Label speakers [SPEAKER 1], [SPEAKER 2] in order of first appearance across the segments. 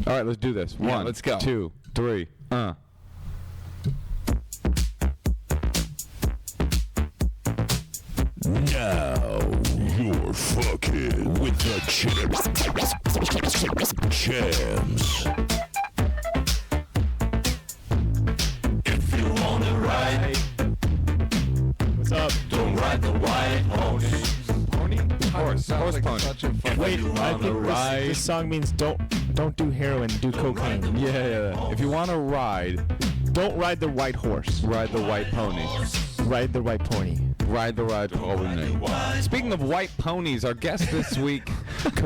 [SPEAKER 1] All right, let's do this. One,
[SPEAKER 2] let's go.
[SPEAKER 1] 2, 3.
[SPEAKER 3] Now you're fucking with the jams. If you wanna ride,
[SPEAKER 4] What's up?
[SPEAKER 3] don't ride the white horse.
[SPEAKER 1] Horse pony.
[SPEAKER 4] Wait, I think this song means don't do heroin, do cocaine.
[SPEAKER 1] Yeah. If you want to ride,
[SPEAKER 4] Don't ride the white horse.
[SPEAKER 1] ride the white pony.
[SPEAKER 4] Ride the white pony.
[SPEAKER 1] Ride the white pony. Speaking of white ponies, our guest this week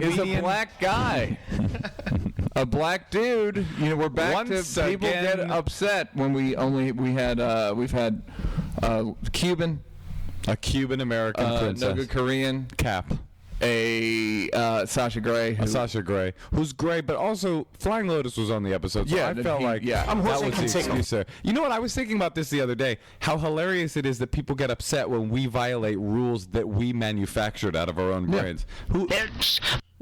[SPEAKER 2] Is a black guy. A black dude. You know, we're back
[SPEAKER 1] Once
[SPEAKER 2] to people
[SPEAKER 1] again-
[SPEAKER 2] get upset when we've had Cuban,
[SPEAKER 1] a Cuban American
[SPEAKER 2] no
[SPEAKER 1] princess.
[SPEAKER 2] good Korean,
[SPEAKER 1] Cap.
[SPEAKER 2] a Sasha Grey.
[SPEAKER 1] Sasha Grey, who's great, but also Flying Lotus was on the episode. So
[SPEAKER 2] Yeah,
[SPEAKER 1] I felt like
[SPEAKER 2] I'm
[SPEAKER 1] that
[SPEAKER 2] horsing
[SPEAKER 1] was the
[SPEAKER 2] consignment.
[SPEAKER 1] excuse there. You know what? I was thinking about this the other day. How hilarious it is that people get upset when we violate rules that we manufactured out of our own brains.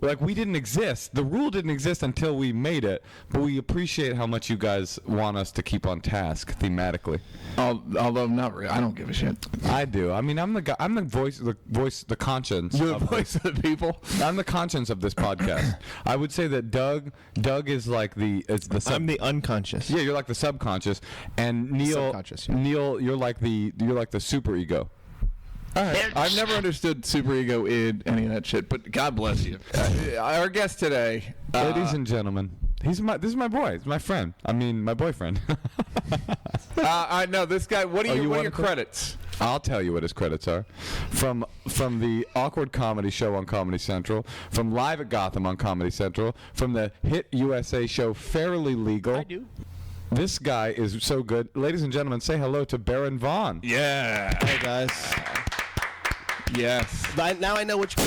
[SPEAKER 1] Like, we didn't exist. The rule didn't exist until we made it, but we appreciate how much you guys want us to keep on task thematically.
[SPEAKER 2] Although not really, I don't give a shit.
[SPEAKER 1] I do. I mean, I'm the guy. I'm the voice, the conscience.
[SPEAKER 2] You're the
[SPEAKER 1] of
[SPEAKER 2] voice of the people.
[SPEAKER 1] I'm the conscience of this podcast. I would say that Doug is like the
[SPEAKER 4] I'm the unconscious.
[SPEAKER 1] yeah, you're like the subconscious, and Neal,
[SPEAKER 4] Subconscious, yeah.
[SPEAKER 1] Neal, you're like the super ego.
[SPEAKER 2] All right. I've never understood superego, id, any of that shit, but God bless you. Our guest today,
[SPEAKER 1] Ladies and gentlemen, this is my boy. He's my friend. I mean, my boyfriend.
[SPEAKER 2] I know this guy. What are
[SPEAKER 1] you
[SPEAKER 2] your
[SPEAKER 1] wanna-
[SPEAKER 2] credits?
[SPEAKER 1] I'll tell you what his credits are. From the Awkward Comedy Show on Comedy Central, from Live at Gotham on Comedy Central, from the hit USA show Fairly Legal.
[SPEAKER 4] I do.
[SPEAKER 1] This guy is so good. Ladies and gentlemen, say hello to Baron Vaughn.
[SPEAKER 2] Yeah.
[SPEAKER 5] Hey guys.
[SPEAKER 2] Yes.
[SPEAKER 5] Now I know which.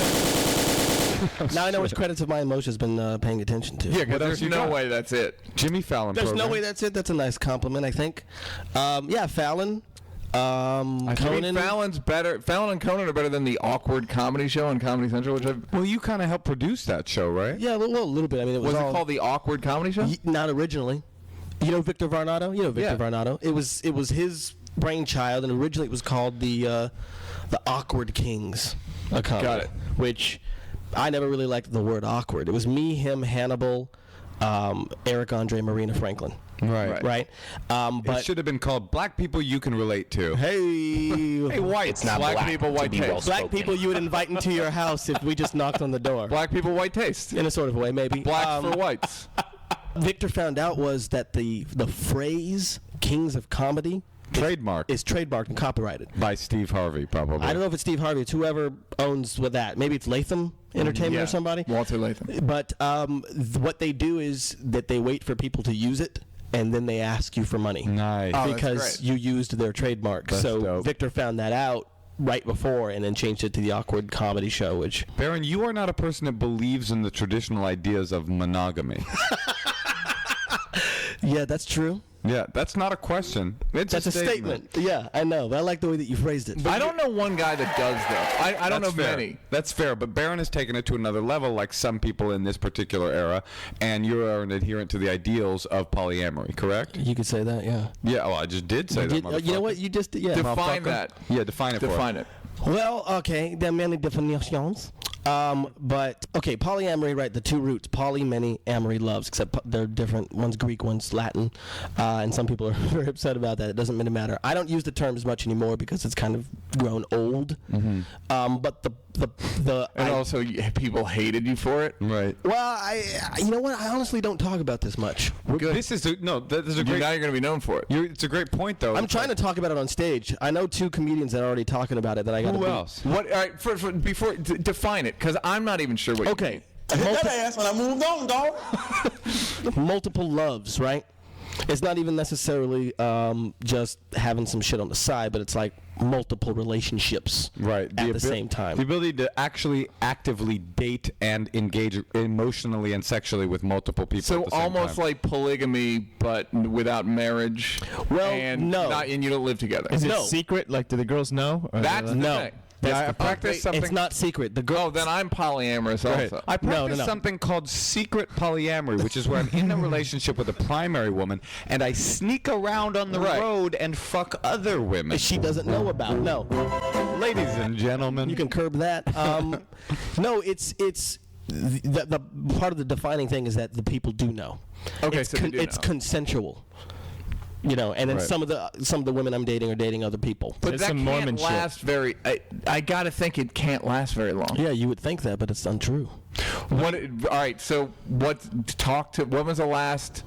[SPEAKER 5] Now I know which credits of mine Moshe's been paying attention to.
[SPEAKER 2] Yeah, because
[SPEAKER 1] What else
[SPEAKER 2] there's
[SPEAKER 1] you
[SPEAKER 2] no
[SPEAKER 1] got?
[SPEAKER 2] way that's it.
[SPEAKER 1] Jimmy Fallon
[SPEAKER 5] There's
[SPEAKER 1] program.
[SPEAKER 5] no way that's it. That's a nice compliment, I think. Yeah, Fallon. Conan.
[SPEAKER 2] Fallon's better. Fallon and Conan are better than the Awkward Comedy Show on Comedy Central, which I've.
[SPEAKER 1] Well, you kind of helped produce that show, right?
[SPEAKER 5] Yeah, a little bit. I mean, it was
[SPEAKER 2] Was it
[SPEAKER 5] all,
[SPEAKER 2] called the Awkward Comedy Show?
[SPEAKER 5] Not originally. You know Victor Varnado? You know Victor
[SPEAKER 2] Yeah.
[SPEAKER 5] Varnado. It was his brainchild, and originally it was called the Awkward Kings. A comedy,
[SPEAKER 2] Got it.
[SPEAKER 5] Which I never really liked the word awkward. It was me, him, Hannibal, Eric Andre, Marina Franklin.
[SPEAKER 1] Right.
[SPEAKER 5] But
[SPEAKER 1] It should have been called Black People You Can Relate To.
[SPEAKER 5] hey,
[SPEAKER 1] Hey, whites.
[SPEAKER 3] It's not black
[SPEAKER 2] people, white
[SPEAKER 3] to be
[SPEAKER 2] taste.
[SPEAKER 5] black
[SPEAKER 3] well-spoken.
[SPEAKER 5] people you would invite into your house if we just knocked on the door.
[SPEAKER 2] Black people, white taste.
[SPEAKER 5] In a sort of way, maybe.
[SPEAKER 2] Black for whites.
[SPEAKER 5] Victor found out was that the phrase "Kings of Comedy"
[SPEAKER 1] Trademark
[SPEAKER 5] is trademarked and copyrighted.
[SPEAKER 1] by Steve Harvey, probably.
[SPEAKER 5] I don't know if it's Steve Harvey. It's whoever owns with that. Maybe it's Latham Entertainment or somebody.
[SPEAKER 2] Walter Latham.
[SPEAKER 5] But what they do is that they wait for people to use it, and then they ask you for money.
[SPEAKER 1] Nice.
[SPEAKER 2] Oh, that's
[SPEAKER 5] because
[SPEAKER 2] great.
[SPEAKER 5] you used their trademark.
[SPEAKER 1] That's
[SPEAKER 5] So
[SPEAKER 1] dope.
[SPEAKER 5] Victor found that out right before and then changed it to the Awkward Comedy Show, which...
[SPEAKER 1] Baron, you are not a person that believes in the traditional ideas of monogamy.
[SPEAKER 5] Yeah, that's true.
[SPEAKER 1] Yeah, that's not a question. It's
[SPEAKER 5] That's a statement. Yeah, I know. But I like the way that you phrased it.
[SPEAKER 2] I don't know one guy that does though. I don't know
[SPEAKER 1] That's fair.
[SPEAKER 2] many.
[SPEAKER 1] That's fair, but Baron has taken it to another level, like some people in this particular era, and you are an adherent to the ideals of polyamory, correct?
[SPEAKER 5] You could say that, yeah.
[SPEAKER 1] Yeah, well, I just did say that,
[SPEAKER 5] You know
[SPEAKER 1] motherfucker.
[SPEAKER 5] what? You just... Yeah.
[SPEAKER 2] Define that.
[SPEAKER 1] Yeah, define it for
[SPEAKER 2] Define
[SPEAKER 1] us.
[SPEAKER 2] it.
[SPEAKER 5] Well, okay, there are many definitions. But, okay, polyamory, right, the two roots, poly, many, amory, loves, except they're different. One's Greek, one's Latin, and some people are very upset about that. It doesn't really matter. I don't use the term as much anymore because it's kind of grown old. But
[SPEAKER 2] And also, people hated you for it.
[SPEAKER 1] Right.
[SPEAKER 5] well, you know what? I honestly don't talk about this much.
[SPEAKER 2] Good.
[SPEAKER 1] This is that is a great.
[SPEAKER 2] Now you're going to be known for it.
[SPEAKER 1] It's a great point, though.
[SPEAKER 5] I'm trying to talk about it on stage. I know two comedians that are already talking about it that I got to
[SPEAKER 1] Who else?
[SPEAKER 2] What? All right, before define it, because I'm not even sure what. you
[SPEAKER 5] Okay.
[SPEAKER 2] mean.
[SPEAKER 6] Hit that ass when I moved on, dog.
[SPEAKER 5] Multiple loves, right? It's not even necessarily just having some shit on the side, but it's like multiple relationships
[SPEAKER 1] Right.
[SPEAKER 5] at the same time.
[SPEAKER 1] The ability to actually actively date and engage emotionally and sexually with multiple people.
[SPEAKER 2] So
[SPEAKER 1] at the same
[SPEAKER 2] almost
[SPEAKER 1] time.
[SPEAKER 2] like polygamy, but without marriage.
[SPEAKER 5] Well,
[SPEAKER 2] and
[SPEAKER 5] no.
[SPEAKER 2] and you don't live together.
[SPEAKER 4] Is it
[SPEAKER 5] No.
[SPEAKER 4] secret? Like, do the girls know? Or
[SPEAKER 2] That's the
[SPEAKER 5] No.
[SPEAKER 2] thing.
[SPEAKER 1] I practice something.
[SPEAKER 5] It's not secret. The girl.
[SPEAKER 2] Oh, then I'm polyamorous also.
[SPEAKER 1] I practice
[SPEAKER 5] no.
[SPEAKER 1] something called secret polyamory, which is where I'm in a relationship with a primary woman, and I sneak around on the road and fuck other women.
[SPEAKER 5] She doesn't know about. No.
[SPEAKER 1] Ladies and gentlemen.
[SPEAKER 5] You can curb that. No, it's the part of the defining thing is that the people do know.
[SPEAKER 2] Okay,
[SPEAKER 5] it's
[SPEAKER 2] so they do
[SPEAKER 5] it's
[SPEAKER 2] know.
[SPEAKER 5] consensual. You know, and then some of the women I'm dating are dating other people.
[SPEAKER 2] But
[SPEAKER 4] It's
[SPEAKER 2] that
[SPEAKER 4] some Mormon
[SPEAKER 2] can't
[SPEAKER 4] shit.
[SPEAKER 2] last very. I gotta think it can't last very long.
[SPEAKER 5] Yeah, you would think that, but it's untrue.
[SPEAKER 2] All right. So what was the last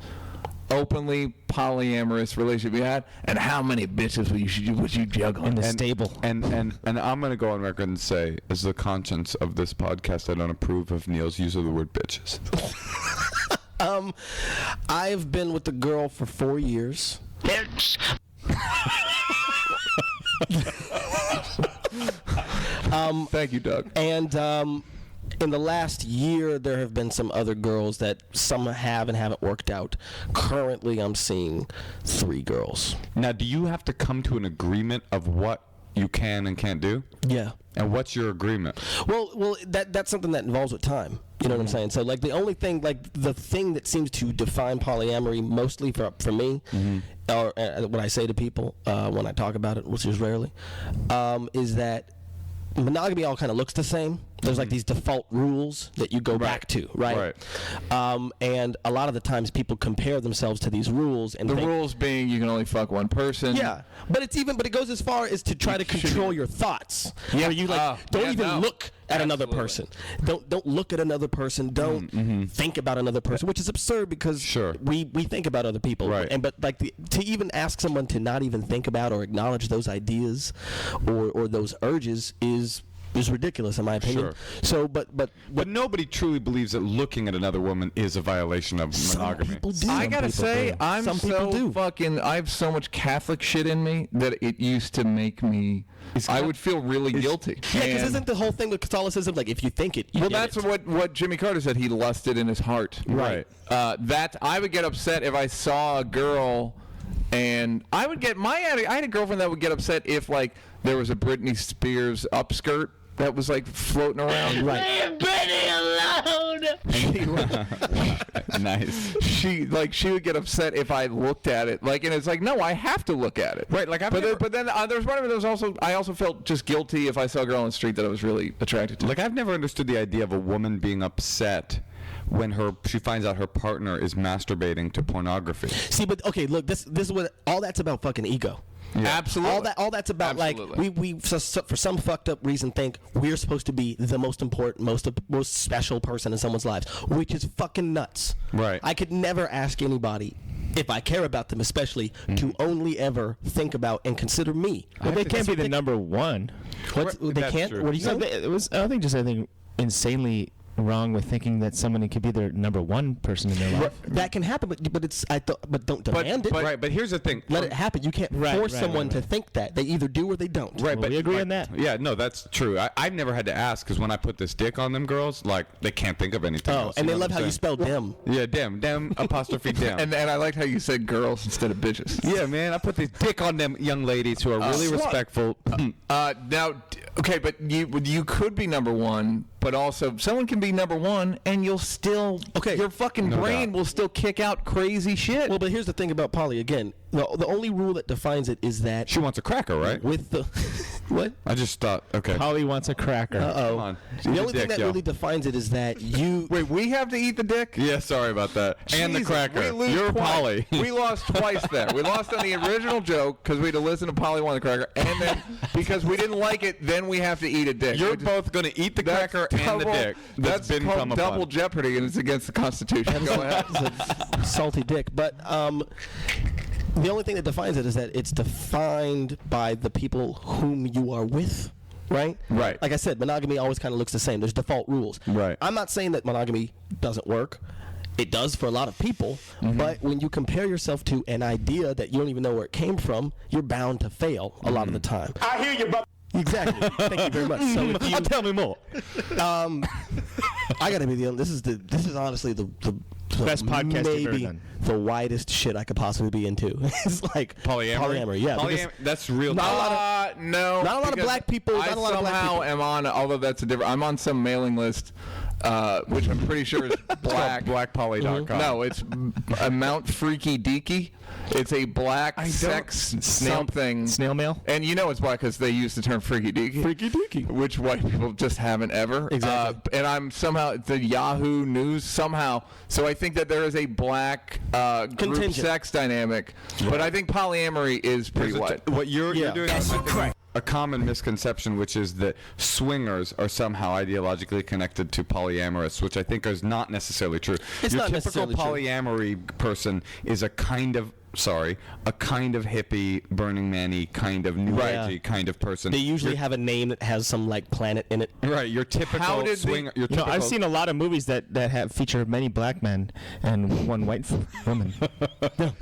[SPEAKER 2] openly polyamorous relationship you had, and how many bitches would you juggle
[SPEAKER 4] In the stable.
[SPEAKER 1] And I'm going to go on record and say, as the conscience of this podcast, I don't approve of Neal's use of the word bitches.
[SPEAKER 5] I've been with the girl for 4 years.
[SPEAKER 2] Thank you, Doug.
[SPEAKER 5] And in the last year, there have been some other girls that some have and haven't worked out. Currently, I'm seeing 3 girls.
[SPEAKER 1] Now, do you have to come to an agreement of what you can and can't do?
[SPEAKER 5] Yeah.
[SPEAKER 1] And what's your agreement?
[SPEAKER 5] Well, that's something that involves with time. You know what I'm saying? So, like, the only thing, like, the thing that seems to define polyamory mostly for me, or what I say to people when I talk about it, which is rarely, is that monogamy all kind of looks the same. There's like these default rules that you go back to, right? And a lot of the times people compare themselves to these rules, and
[SPEAKER 2] The
[SPEAKER 5] think,
[SPEAKER 2] rules being you can only fuck one person.
[SPEAKER 5] yeah, but it goes as far as to try to control your thoughts.
[SPEAKER 2] Yeah.
[SPEAKER 5] Where you don't even look at another person. Don't look at another person. Don't think about another person, which is absurd because we think about other people.
[SPEAKER 1] Right.
[SPEAKER 5] But like to even ask someone to not even think about or acknowledge those ideas or those urges is ridiculous in my opinion. So, but
[SPEAKER 1] nobody truly believes that looking at another woman is a violation of monogamy.
[SPEAKER 5] Some people do.
[SPEAKER 2] I gotta say, I have so much Catholic shit in me that it used to make me. I would feel really guilty.
[SPEAKER 5] Yeah, because
[SPEAKER 2] And-
[SPEAKER 5] isn't the whole thing with Catholicism like if you think it, you
[SPEAKER 2] well,
[SPEAKER 5] get
[SPEAKER 2] that's
[SPEAKER 5] it.
[SPEAKER 2] what Jimmy Carter said. He lusted in his heart.
[SPEAKER 1] Right.
[SPEAKER 2] That I would get upset if I saw a girl, and I would get I had a girlfriend that would get upset if like there was a Britney Spears upskirt that was like floating around.
[SPEAKER 5] Right.
[SPEAKER 1] Nice.
[SPEAKER 2] She would get upset if I looked at it. Like, and it's like, no, I have to look at it.
[SPEAKER 1] Right, like
[SPEAKER 2] But then there was one of it that was also I also felt just guilty if I saw a girl on the street that I was really attracted to.
[SPEAKER 1] Like, I've never understood the idea of a woman being upset when she finds out her partner is masturbating to pornography.
[SPEAKER 5] See, but okay, look, this is what all that's about. Fucking ego.
[SPEAKER 1] Yeah.
[SPEAKER 2] Absolutely.
[SPEAKER 5] All that's about.
[SPEAKER 2] Absolutely.
[SPEAKER 5] Like we for some fucked up reason think we're supposed to be the most important, most special person in someone's lives, which is fucking nuts.
[SPEAKER 1] Right.
[SPEAKER 5] I could never ask anybody, if I care about them especially, to only ever think about and consider me.
[SPEAKER 4] But they can't be the number one.
[SPEAKER 5] They
[SPEAKER 1] That's
[SPEAKER 5] can't.
[SPEAKER 1] true.
[SPEAKER 5] What do you
[SPEAKER 4] No,
[SPEAKER 5] say?
[SPEAKER 4] it was. I don't think just anything insanely wrong with thinking that somebody could be their number one person in their life.
[SPEAKER 5] That can happen, but don't demand it.
[SPEAKER 1] Right, but here's the thing.
[SPEAKER 5] Let it happen. You can't force someone to
[SPEAKER 4] right.
[SPEAKER 5] think that. They either do or they don't.
[SPEAKER 1] Right,
[SPEAKER 4] Well,
[SPEAKER 1] but
[SPEAKER 4] we agree on that.
[SPEAKER 1] Yeah, no, that's true. I've never had to ask because when I put this dick on them girls, like they can't think of anything else.
[SPEAKER 5] And they
[SPEAKER 1] know
[SPEAKER 5] love
[SPEAKER 1] what
[SPEAKER 5] how
[SPEAKER 1] I'm
[SPEAKER 5] you
[SPEAKER 1] saying?
[SPEAKER 5] spell dem.
[SPEAKER 1] Yeah, dem apostrophe dem.
[SPEAKER 2] and I liked how you said girls instead of bitches.
[SPEAKER 1] Yeah, man, I put this dick on them young ladies who are really respectful.
[SPEAKER 2] Now, okay, but you could be number one, but also someone can be number one, and you'll still your fucking brain
[SPEAKER 1] doubt.
[SPEAKER 2] will still kick out crazy shit.
[SPEAKER 5] Well, but here's the thing about poly. Again, the only rule that defines it is that
[SPEAKER 1] She wants a cracker, right?
[SPEAKER 5] with the what?
[SPEAKER 1] I just thought, okay.
[SPEAKER 4] Holly wants a cracker.
[SPEAKER 1] Come on.
[SPEAKER 5] The
[SPEAKER 1] Eat
[SPEAKER 5] only
[SPEAKER 1] dick,
[SPEAKER 5] thing that
[SPEAKER 1] yo.
[SPEAKER 5] really defines it is that you.
[SPEAKER 2] Wait, we have to eat the dick?
[SPEAKER 1] Yeah, sorry about that. And the
[SPEAKER 2] Jesus,
[SPEAKER 1] cracker.
[SPEAKER 2] we lose
[SPEAKER 1] You're
[SPEAKER 2] twice.
[SPEAKER 1] Polly.
[SPEAKER 2] We lost twice there. We lost on the original joke because we had to listen to Polly want the cracker, and then because we didn't like it, then we have to eat a dick.
[SPEAKER 1] You're
[SPEAKER 2] Which is-
[SPEAKER 1] both going to eat the
[SPEAKER 2] that's
[SPEAKER 1] cracker and the
[SPEAKER 2] double-
[SPEAKER 1] dick.
[SPEAKER 2] That's
[SPEAKER 1] been
[SPEAKER 2] called
[SPEAKER 1] come
[SPEAKER 2] double
[SPEAKER 1] upon.
[SPEAKER 2] jeopardy, and it's against the Constitution. Go ahead.
[SPEAKER 5] It's a salty dick, but the only thing that defines it is that it's defined by the people whom you are with. Right?
[SPEAKER 1] Right.
[SPEAKER 5] Like I said, monogamy always kind of looks the same. There's default rules.
[SPEAKER 1] Right.
[SPEAKER 5] I'm not saying that monogamy doesn't work. It does for a lot of people. But when you compare yourself to an idea that you don't even know where it came from, you're bound to fail a lot of the time.
[SPEAKER 6] I hear you, but
[SPEAKER 5] Exactly. Thank you very much. So if you,
[SPEAKER 1] Tell me more.
[SPEAKER 5] I gotta be the. This is honestly the
[SPEAKER 4] Best podcast you've ever
[SPEAKER 5] maybe
[SPEAKER 4] done.
[SPEAKER 5] the widest shit I could possibly be into. It's like
[SPEAKER 1] Polyamory.
[SPEAKER 5] Yeah, because
[SPEAKER 1] That's real.
[SPEAKER 5] Not a lot of-
[SPEAKER 2] no.
[SPEAKER 5] not a lot of
[SPEAKER 2] because
[SPEAKER 5] black people,
[SPEAKER 2] I
[SPEAKER 5] not a lot of black
[SPEAKER 2] somehow
[SPEAKER 5] people.
[SPEAKER 2] am on, although that's a different. I'm on some mailing list, which I'm pretty sure is black.
[SPEAKER 1] Blackpoly.com.
[SPEAKER 2] No, it's a Mount Freaky Deaky. It's a black sex something.
[SPEAKER 4] Snail mail?
[SPEAKER 2] And you know it's black because they use the term freaky deaky.
[SPEAKER 5] Freaky deaky.
[SPEAKER 2] Which white people just haven't ever.
[SPEAKER 5] Exactly.
[SPEAKER 2] And I'm somehow, the Yahoo News somehow. So I think that there is a black group
[SPEAKER 5] Contingent.
[SPEAKER 2] sex dynamic. But I think polyamory is pretty white.
[SPEAKER 1] What you're doing
[SPEAKER 6] That's
[SPEAKER 1] is
[SPEAKER 6] correct.
[SPEAKER 1] a common misconception, which is that swingers are somehow ideologically connected to polyamorous, which I think is not necessarily true.
[SPEAKER 5] It's
[SPEAKER 1] Your
[SPEAKER 5] not
[SPEAKER 1] typical
[SPEAKER 5] necessarily true.
[SPEAKER 1] polyamory person is a kind of hippie, Burning Man-y, kind of new
[SPEAKER 5] Right.
[SPEAKER 1] agey kind of person.
[SPEAKER 5] They usually have a name that has some like planet in it.
[SPEAKER 1] Right, your typical
[SPEAKER 2] How did
[SPEAKER 1] swinger. Your
[SPEAKER 4] You know,
[SPEAKER 1] typical,
[SPEAKER 4] I've seen a lot of movies that have feature many black men and one white woman.
[SPEAKER 5] That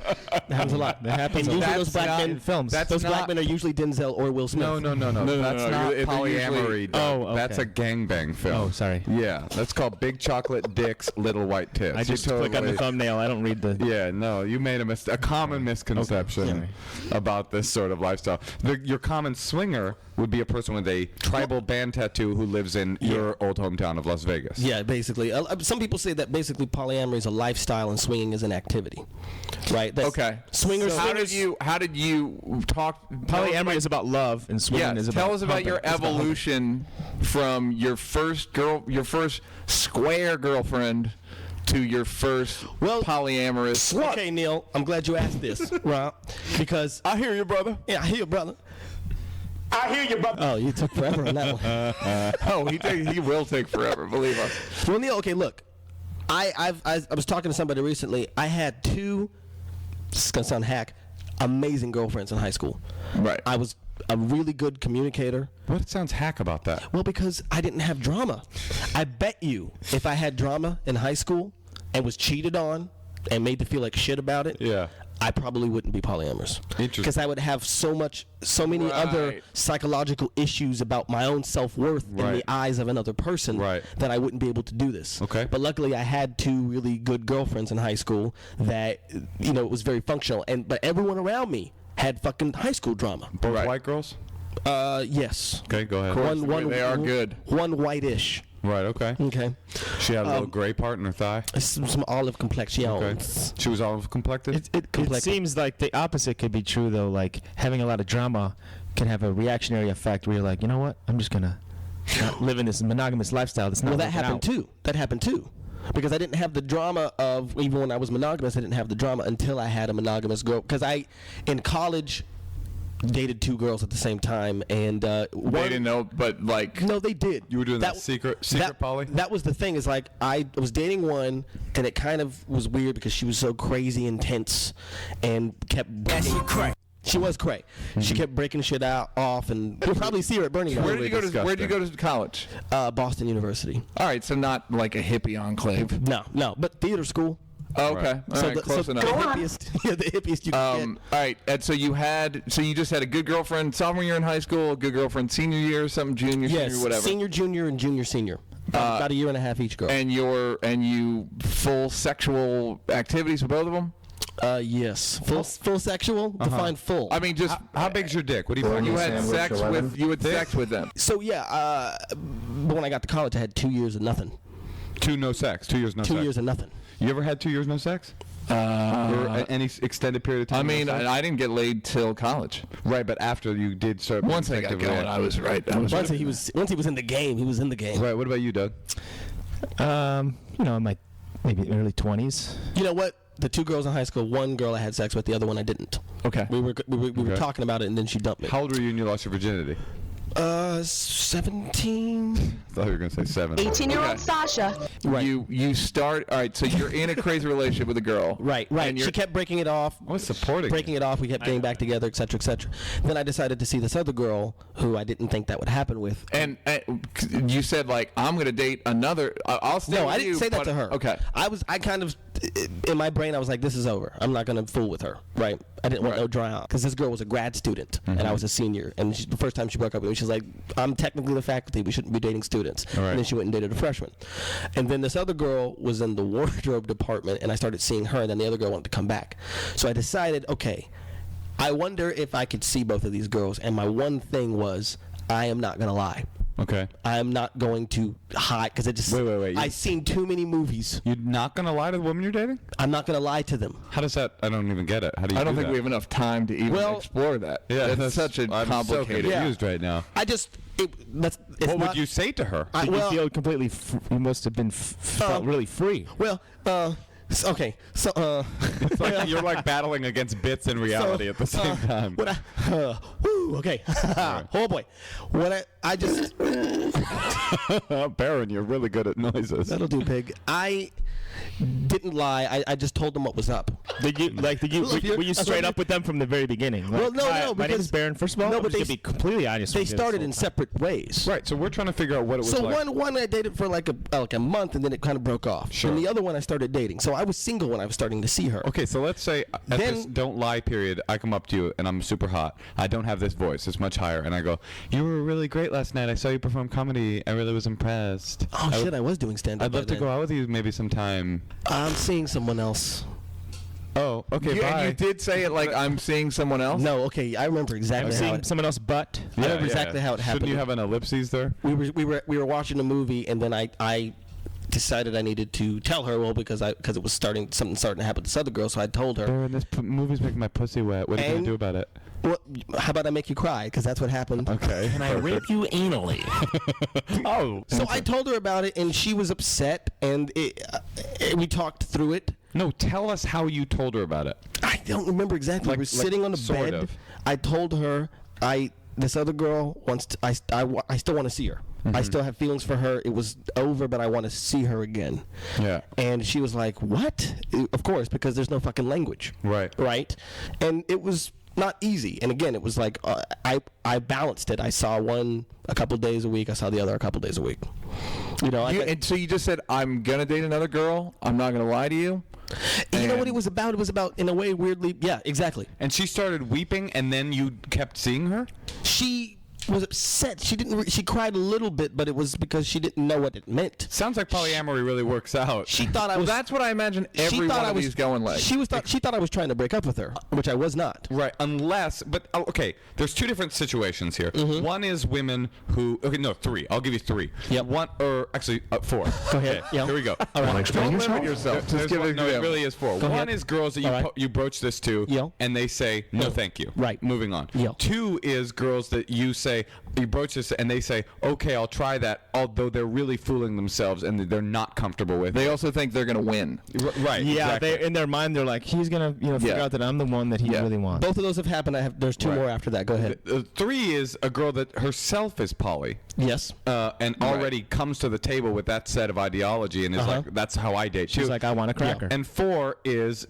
[SPEAKER 5] happens a lot.
[SPEAKER 4] That happens
[SPEAKER 5] And
[SPEAKER 4] a
[SPEAKER 5] usually
[SPEAKER 4] lot
[SPEAKER 5] those black
[SPEAKER 4] in
[SPEAKER 5] men,
[SPEAKER 4] films.
[SPEAKER 5] those black men are usually Denzel or Will Smith.
[SPEAKER 1] No, that's not
[SPEAKER 2] They're
[SPEAKER 1] polyamory.
[SPEAKER 2] usually-
[SPEAKER 1] Doug.
[SPEAKER 4] Oh, okay.
[SPEAKER 1] That's a gangbang film.
[SPEAKER 4] Oh, sorry.
[SPEAKER 1] Yeah, that's called Big Chocolate Dicks, Little White Tits.
[SPEAKER 4] I just
[SPEAKER 1] You
[SPEAKER 4] click on the
[SPEAKER 1] totally-
[SPEAKER 4] thumbnail. I don't read the.
[SPEAKER 1] Yeah, no, you made a common misconception
[SPEAKER 4] Okay.
[SPEAKER 1] about this sort of lifestyle. Your common swinger would be a person with a tribal band tattoo who lives in your old hometown of Las Vegas.
[SPEAKER 5] Yeah, basically. Some people say that basically polyamory is a lifestyle and swinging is an activity. Right? That's-
[SPEAKER 2] Okay.
[SPEAKER 5] Swingers.
[SPEAKER 2] So how did you talk?
[SPEAKER 4] Polyamory is about love, and swinging is about.
[SPEAKER 2] tell us about
[SPEAKER 4] humping.
[SPEAKER 2] your evolution from your first square girlfriend to your first polyamorous.
[SPEAKER 5] Okay, Neal, I'm glad you asked this, Rob, because
[SPEAKER 2] I hear you, brother.
[SPEAKER 5] yeah, I hear you, brother.
[SPEAKER 6] I hear you, brother.
[SPEAKER 5] Oh, you took forever on that one.
[SPEAKER 2] Oh, he will take forever. Believe us.
[SPEAKER 5] Well, Neal, okay, look, I was talking to somebody recently. I had two. This is gonna sound hack. Amazing girlfriends in high school.
[SPEAKER 2] Right.
[SPEAKER 5] I was a really good communicator.
[SPEAKER 1] What sounds hack about that?
[SPEAKER 5] Well, because I didn't have drama. I bet you if I had drama in high school and was cheated on and made to feel like shit about it,
[SPEAKER 1] Yeah.
[SPEAKER 5] I probably wouldn't be polyamorous.
[SPEAKER 1] Interesting.
[SPEAKER 5] Because I would have so many other
[SPEAKER 2] Right.
[SPEAKER 5] psychological issues about my own self-worth in
[SPEAKER 1] Right.
[SPEAKER 5] the eyes of another person
[SPEAKER 1] Right.
[SPEAKER 5] that I wouldn't be able to do this.
[SPEAKER 1] Okay.
[SPEAKER 5] But luckily I had two really good girlfriends in high school that, you know, it was very functional. But everyone around me had fucking high school drama.
[SPEAKER 1] Both
[SPEAKER 2] Right.
[SPEAKER 1] white girls?
[SPEAKER 5] Yes.
[SPEAKER 1] Okay, go ahead.
[SPEAKER 2] course. They are good.
[SPEAKER 5] One whitish.
[SPEAKER 1] Right, okay.
[SPEAKER 5] Okay.
[SPEAKER 1] She had a little gray part in her thigh.
[SPEAKER 5] Some olive complexions.
[SPEAKER 1] Okay. She was olive complected?
[SPEAKER 4] It seems like the opposite could be true though. Like having a lot of drama can have a reactionary effect where you're like, you know what? I'm just gonna not live in this monogamous lifestyle. That's not.
[SPEAKER 5] Well, that
[SPEAKER 4] working
[SPEAKER 5] happened
[SPEAKER 4] out.
[SPEAKER 5] too. That happened too. Because I didn't have the drama of, even when I was monogamous, I didn't have the drama until I had a monogamous girl. Because in college, dated two girls at the same time, and
[SPEAKER 2] They didn't know, but like.
[SPEAKER 5] no, they did.
[SPEAKER 1] You were doing that secret poly?
[SPEAKER 5] That was the thing. Is like I was dating one, and it kind of was weird because she was so crazy intense, and kept. She was cray. She kept breaking shit off, and you'll probably see her at Burning Man.
[SPEAKER 2] Where did you go to college?
[SPEAKER 5] Boston University.
[SPEAKER 2] All right, so not like a hippie enclave.
[SPEAKER 5] No, but theater school.
[SPEAKER 2] Oh, okay, all right, close
[SPEAKER 5] the
[SPEAKER 2] enough.
[SPEAKER 5] hippiest, yeah, the hippiest you can
[SPEAKER 2] All right, and so you just had a good girlfriend sophomore year in high school, a good girlfriend senior year, something junior,
[SPEAKER 5] get. Yes,
[SPEAKER 2] senior, whatever.
[SPEAKER 5] senior, junior, and junior, senior. About a year and a half each girl.
[SPEAKER 2] And you full sexual activities with both of them?
[SPEAKER 5] Yes, full sexual. Define full.
[SPEAKER 2] I mean, just
[SPEAKER 1] How big's your dick? What do you think?
[SPEAKER 2] you had sex with them.
[SPEAKER 5] So yeah, but when I got to college, I had 2 years of nothing.
[SPEAKER 1] 2 no sex. 2 years no
[SPEAKER 5] 2
[SPEAKER 1] sex.
[SPEAKER 5] years of nothing.
[SPEAKER 1] You ever had 2 years no sex? Or any extended period of time?
[SPEAKER 2] I mean,
[SPEAKER 1] no sex?
[SPEAKER 2] I didn't get laid till college.
[SPEAKER 1] Right, but after you did start.
[SPEAKER 2] Once I got going, I was right.
[SPEAKER 5] Once he was in the game, he was in the game.
[SPEAKER 1] Right. What about you, Doug?
[SPEAKER 4] You know, in my maybe early 20s.
[SPEAKER 5] You know what? The two girls in high school, one girl I had sex with, the other one I didn't.
[SPEAKER 2] Okay.
[SPEAKER 5] We were
[SPEAKER 1] Okay.
[SPEAKER 5] talking about it, and then she dumped me.
[SPEAKER 1] How old were you when you lost your virginity?
[SPEAKER 5] 17.
[SPEAKER 1] I thought you were going to say 7.
[SPEAKER 7] 18-year-old
[SPEAKER 2] Okay.
[SPEAKER 7] Sasha.
[SPEAKER 5] Right.
[SPEAKER 2] You start. All right. So you're in a crazy relationship with a girl.
[SPEAKER 5] Right.
[SPEAKER 2] And you're,
[SPEAKER 5] She kept breaking it off.
[SPEAKER 1] I was supporting
[SPEAKER 5] breaking it off. We kept getting back together, et cetera, et cetera. Then I decided to see this other girl who I didn't think that would happen with.
[SPEAKER 2] and you said like I'm gonna date another. I'll stay
[SPEAKER 5] No,
[SPEAKER 2] with
[SPEAKER 5] I didn't
[SPEAKER 2] you,
[SPEAKER 5] say that
[SPEAKER 2] but-
[SPEAKER 5] to her.
[SPEAKER 2] Okay.
[SPEAKER 5] I kind of, in my brain, I was like, this is over. I'm not going to fool with her, right? I didn't want
[SPEAKER 2] Right.
[SPEAKER 5] no drama because this girl was a grad student and I was a senior. And the first time she broke up with me, She's like, I'm technically the faculty. We shouldn't be dating students.
[SPEAKER 1] All right.
[SPEAKER 5] And then she went and dated a freshman. And then this other girl was in the wardrobe department, and I started seeing her, and then the other girl wanted to come back. So I decided, okay, I wonder if I could see both of these girls. And my one thing was, I am not going to lie.
[SPEAKER 1] Okay.
[SPEAKER 5] I am not going to hide because it just.
[SPEAKER 1] Wait.
[SPEAKER 5] I've seen too many movies.
[SPEAKER 1] You're not gonna lie to the woman you're dating?
[SPEAKER 5] I'm not going to lie to them.
[SPEAKER 1] How does that? I don't even get it. How do you?
[SPEAKER 2] I don't
[SPEAKER 1] do
[SPEAKER 2] think
[SPEAKER 1] that?
[SPEAKER 2] we have enough time to even explore that.
[SPEAKER 1] Yeah,
[SPEAKER 2] that's such a
[SPEAKER 1] I'm
[SPEAKER 2] complicated.
[SPEAKER 1] so confused right now.
[SPEAKER 5] I just. It's
[SPEAKER 1] What
[SPEAKER 5] not,
[SPEAKER 1] would you say to her?
[SPEAKER 5] I-
[SPEAKER 4] Did
[SPEAKER 5] well-
[SPEAKER 4] you feel completely? You must have been felt really free.
[SPEAKER 5] Well, okay. So,
[SPEAKER 1] It's like you're like battling against bits and reality at the same time.
[SPEAKER 5] What woo, okay. Oh boy. What I just.
[SPEAKER 1] Baron, you're really good at noises.
[SPEAKER 5] That'll do, pig. I didn't lie. I just told them what was up.
[SPEAKER 4] Did you were you straight up with them from the very beginning? Like,
[SPEAKER 5] Well, no,
[SPEAKER 4] "Hi,
[SPEAKER 5] no,
[SPEAKER 4] my name is
[SPEAKER 5] because-
[SPEAKER 4] Baron. First of all,
[SPEAKER 5] no,
[SPEAKER 4] I'm
[SPEAKER 5] but
[SPEAKER 4] just
[SPEAKER 5] they-
[SPEAKER 4] gonna be completely honest.
[SPEAKER 5] They
[SPEAKER 4] with you
[SPEAKER 5] started
[SPEAKER 4] this
[SPEAKER 5] in
[SPEAKER 4] whole time.
[SPEAKER 5] separate ways.
[SPEAKER 1] Right. So we're trying to figure out what it was
[SPEAKER 5] So
[SPEAKER 1] like.
[SPEAKER 5] one I dated for like a month, and then it kind of broke off.
[SPEAKER 1] Sure.
[SPEAKER 5] And the other one I started dating. So I was single when I was starting to see her.
[SPEAKER 1] Okay, so let's say at
[SPEAKER 5] Then-
[SPEAKER 1] this don't lie period, I come up to you and I'm super hot. I don't have this voice; it's much higher, and I go, "You were really great last night. I saw you perform comedy. I really was impressed.
[SPEAKER 5] Oh shit! I was doing stand up.
[SPEAKER 1] I'd love to go out with you maybe sometime."
[SPEAKER 5] I'm seeing someone else.
[SPEAKER 1] Oh, okay,
[SPEAKER 2] Yeah,
[SPEAKER 1] bye.
[SPEAKER 2] you did say it like I'm seeing someone else.
[SPEAKER 5] No, okay. I remember exactly
[SPEAKER 4] I'm
[SPEAKER 5] how
[SPEAKER 4] seeing
[SPEAKER 5] it.
[SPEAKER 4] someone else, but
[SPEAKER 5] I remember exactly how it happened.
[SPEAKER 1] Shouldn't you have an ellipses there?
[SPEAKER 5] We were watching a movie, and then I decided I needed to tell her, well, because it was something starting to happen to this other girl, so I told her.
[SPEAKER 1] Baron, this movie's making my pussy wet. What are you gonna
[SPEAKER 5] And-
[SPEAKER 1] do about it?
[SPEAKER 5] Well, how about I make you cry? Because that's what happened.
[SPEAKER 1] Okay.
[SPEAKER 4] and I rape you anally.
[SPEAKER 1] Oh.
[SPEAKER 5] So I told her about it, and she was upset, and we talked through it.
[SPEAKER 1] No, tell us how you told her about it.
[SPEAKER 5] I don't remember exactly.
[SPEAKER 1] Like-
[SPEAKER 5] we were sitting on the
[SPEAKER 1] sort
[SPEAKER 5] bed.
[SPEAKER 1] of.
[SPEAKER 5] I told her this other girl wants to. I still want to see her. I still have feelings for her. It was over, but I want to see her again.
[SPEAKER 1] Yeah.
[SPEAKER 5] And she was like, "What?" Of course, because there's no fucking language.
[SPEAKER 1] Right.
[SPEAKER 5] Right. And it was not easy. And again, it was like I balanced it. I saw one a couple days a week. I saw the other a couple days a week. You know.
[SPEAKER 2] And so you just said I'm gonna date another girl. I'm not gonna lie to you.
[SPEAKER 5] You know what it was about? It was about, in a way, weirdly. Yeah, exactly.
[SPEAKER 1] And she started weeping, and then you kept seeing her?
[SPEAKER 5] She was upset. She didn't. She cried a little bit, but it was because she didn't know what it meant.
[SPEAKER 1] Sounds like polyamory really works out.
[SPEAKER 5] She thought I
[SPEAKER 2] Well,
[SPEAKER 5] was.
[SPEAKER 2] that's what I imagine every one of these going like.
[SPEAKER 5] She thought I was trying to break up with her, which I was not.
[SPEAKER 1] Right, okay, there's two different situations here.
[SPEAKER 5] Mm-hmm.
[SPEAKER 1] One is women who, three. I'll give you three.
[SPEAKER 5] Yep.
[SPEAKER 1] One, or actually, four.
[SPEAKER 5] Go ahead. Yeah.
[SPEAKER 1] Here we go.
[SPEAKER 2] Don't limit yourself. Just give it.
[SPEAKER 1] No, it really is four. One
[SPEAKER 5] ahead.
[SPEAKER 1] is girls that you
[SPEAKER 5] All right.
[SPEAKER 1] you broach this to,
[SPEAKER 5] Yeah.
[SPEAKER 1] and they say, no, thank you.
[SPEAKER 5] Right.
[SPEAKER 1] Moving on.
[SPEAKER 5] Yeah.
[SPEAKER 1] Two is girls that you say, you broach this, and they say, okay, I'll try that, although they're really fooling themselves, and they're not comfortable with
[SPEAKER 2] They
[SPEAKER 1] it.
[SPEAKER 2] also think they're gonna win.
[SPEAKER 1] Right,
[SPEAKER 4] Yeah,
[SPEAKER 1] exactly.
[SPEAKER 4] they in their mind they're like, he's gonna figure
[SPEAKER 2] Yeah.
[SPEAKER 4] out that I'm the one that he
[SPEAKER 2] Yeah.
[SPEAKER 4] really wants.
[SPEAKER 5] Both of those have happened. There's two
[SPEAKER 1] Right.
[SPEAKER 5] more after that. Go ahead.
[SPEAKER 1] Three is a girl that herself is poly.
[SPEAKER 5] Yes.
[SPEAKER 1] And already comes to the table with that set of ideology and is like, that's how I date.
[SPEAKER 4] She's like, I want a cracker.
[SPEAKER 1] And four is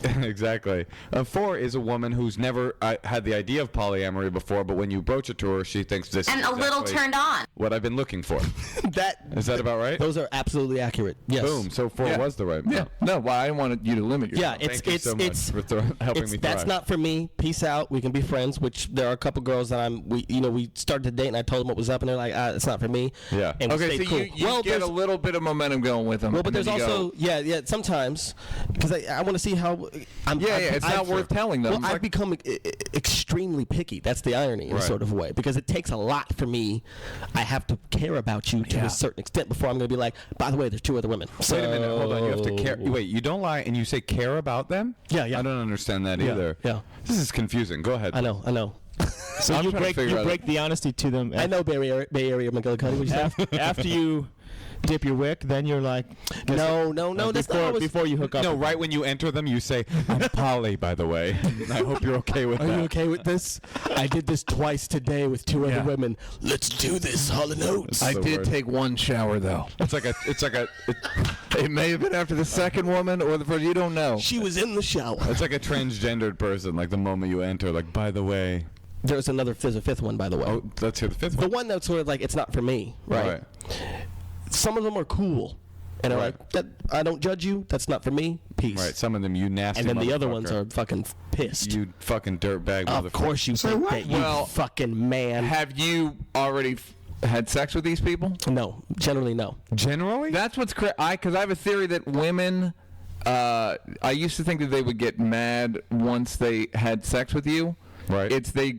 [SPEAKER 1] exactly. Four is a woman who's never had the idea of polyamory before, but when you broach it to her, she thinks this
[SPEAKER 7] And
[SPEAKER 1] is
[SPEAKER 7] a little
[SPEAKER 1] exactly
[SPEAKER 7] turned on.
[SPEAKER 1] what I've been looking for.
[SPEAKER 5] Is
[SPEAKER 1] that about right?
[SPEAKER 5] Those are absolutely accurate. Yes.
[SPEAKER 1] Boom. So four
[SPEAKER 2] Yeah.
[SPEAKER 1] was the right.
[SPEAKER 2] Yeah. No, well, I wanted you to limit yourself.
[SPEAKER 5] Yeah,
[SPEAKER 1] Thank you so much for helping me
[SPEAKER 5] that's
[SPEAKER 1] thrive.
[SPEAKER 5] not for me. Peace out. We can be friends. Which there are a couple girls that we started to date, and I told them what was up, and they're like, it's not for me.
[SPEAKER 1] Yeah.
[SPEAKER 5] And we
[SPEAKER 2] Okay, so
[SPEAKER 5] stayed cool.
[SPEAKER 2] you get a
[SPEAKER 5] there's-
[SPEAKER 2] little bit of momentum going with them.
[SPEAKER 5] Well, but
[SPEAKER 2] and
[SPEAKER 5] there's
[SPEAKER 2] then you
[SPEAKER 5] also
[SPEAKER 2] go,
[SPEAKER 5] yeah sometimes because I want to see how
[SPEAKER 2] it's not worth telling them.
[SPEAKER 5] Well,
[SPEAKER 2] It's
[SPEAKER 5] I've
[SPEAKER 2] like-
[SPEAKER 5] become extremely picky. That's the irony in a
[SPEAKER 1] Right.
[SPEAKER 5] sort of way, because it takes a lot for me. I have to care about you to a certain extent before I'm going to be like, by the way, there's two other women.
[SPEAKER 1] Wait a minute. Hold on. You have to care. Wait, you don't lie and you say care about them?
[SPEAKER 5] Yeah, yeah.
[SPEAKER 1] I don't understand that
[SPEAKER 5] Yeah,
[SPEAKER 1] either.
[SPEAKER 5] yeah.
[SPEAKER 1] This is confusing. Go ahead.
[SPEAKER 5] I know.
[SPEAKER 4] So
[SPEAKER 2] I'm
[SPEAKER 4] you
[SPEAKER 2] trying to figure out
[SPEAKER 4] break the honesty to them.
[SPEAKER 5] I know Bay Area McGillicuddy. What you say?
[SPEAKER 4] After you dip your wick, then you're like,
[SPEAKER 5] No. That's not always.
[SPEAKER 4] before you hook up.
[SPEAKER 1] No, right when you enter them, you say, I'm poly, by the way. I hope you're okay with
[SPEAKER 5] Are
[SPEAKER 1] that.
[SPEAKER 5] you okay with this? I did this twice today with two other women. Let's do this, Hall and Oates.
[SPEAKER 2] I
[SPEAKER 1] the
[SPEAKER 2] did
[SPEAKER 1] word.
[SPEAKER 2] take one shower though.
[SPEAKER 1] It's
[SPEAKER 2] It may have been after the second woman or the first. You don't know.
[SPEAKER 5] She was in the shower.
[SPEAKER 1] it's like a transgendered person, like the moment you enter, like, by the way.
[SPEAKER 5] There's a fifth one, by the way.
[SPEAKER 1] Oh, let's hear the fifth
[SPEAKER 5] The
[SPEAKER 1] one.
[SPEAKER 5] one that's sort of like, it's not for me, right? Some of them are cool. And they're
[SPEAKER 1] Right.
[SPEAKER 5] like, that, I don't judge you. That's not for me. Peace.
[SPEAKER 1] Right. Some of them, you nasty.
[SPEAKER 5] And then the other
[SPEAKER 1] motherfucker.
[SPEAKER 5] ones are fucking pissed.
[SPEAKER 1] You fucking dirtbag motherfucker.
[SPEAKER 5] Of course you think that, you
[SPEAKER 2] Well,
[SPEAKER 5] fucking man.
[SPEAKER 2] Have you already had sex with these people?
[SPEAKER 5] No, generally no.
[SPEAKER 1] Generally?
[SPEAKER 2] That's what's crazy. Because I have a theory that women. I used to think that they would get mad once they had sex with you.
[SPEAKER 1] Right.
[SPEAKER 2] It's they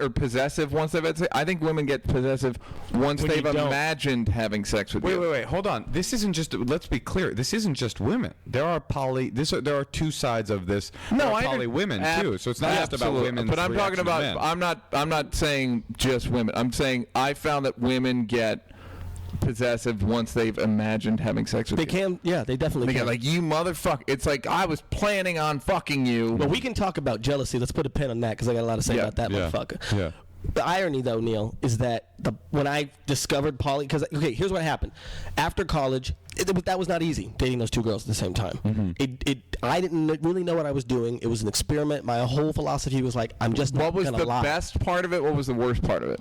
[SPEAKER 2] are possessive once they've had sex. I think women get possessive once
[SPEAKER 4] When
[SPEAKER 2] they've
[SPEAKER 4] you don't.
[SPEAKER 2] imagined having sex with you.
[SPEAKER 1] Wait. Hold on. This isn't just. Let's be clear. This isn't just women. There are there are two sides of this.
[SPEAKER 2] No,
[SPEAKER 1] there are
[SPEAKER 2] I
[SPEAKER 1] poly women too. So it's not just about
[SPEAKER 2] Absolutely.
[SPEAKER 1] women.
[SPEAKER 2] But I'm talking about. I'm not saying just women. I'm saying I found that women get possessive once they've imagined having sex with
[SPEAKER 5] They
[SPEAKER 2] you.
[SPEAKER 5] can, yeah, they definitely
[SPEAKER 2] They
[SPEAKER 5] can.
[SPEAKER 2] get like, you motherfucker. It's like, I was planning on fucking you.
[SPEAKER 5] Well, we can talk about jealousy. Let's put a pin on that because I got a lot to say about that motherfucker.
[SPEAKER 1] Yeah.
[SPEAKER 5] The irony, though, Neal, is that when I discovered poly, because here's what happened. After college, that was not easy dating those two girls at the same time.
[SPEAKER 1] Mm-hmm.
[SPEAKER 5] I didn't really know what I was doing. It was an experiment. My whole philosophy was like, I'm just not
[SPEAKER 2] What was
[SPEAKER 5] gonna
[SPEAKER 2] the
[SPEAKER 5] lie.
[SPEAKER 2] best part of it? What was the worst part of it?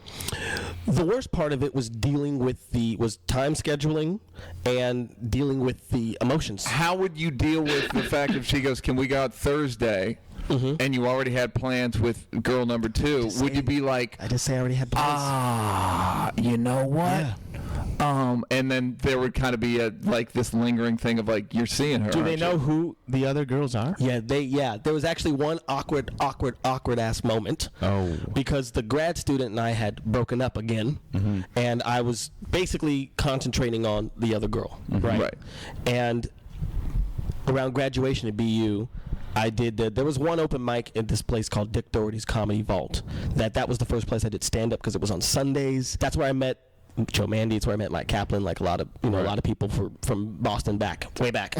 [SPEAKER 5] The worst part of it was dealing with was time scheduling and dealing with the emotions.
[SPEAKER 2] How would you deal with the fact if she goes, can we go out Thursday? And you already had plans with girl number two, would you be like,
[SPEAKER 5] I just say I already had plans.
[SPEAKER 2] you know what?
[SPEAKER 5] Yeah.
[SPEAKER 2] And then there would kind of be this lingering thing of like, you're seeing her.
[SPEAKER 4] Do they
[SPEAKER 2] aren't you?
[SPEAKER 4] know who the other girls are?
[SPEAKER 5] Yeah, there was actually one awkward ass moment.
[SPEAKER 1] Oh.
[SPEAKER 5] Because the grad student and I had broken up again, and I was basically concentrating on the other girl, right? And around graduation at BU, I did there was one open mic at this place called Dick Doherty's Comedy Vault. That was the first place I did stand up because it was on Sundays. That's where I met Joe Mandy. It's where I met Mike Kaplan, like a lot of people from Boston way back.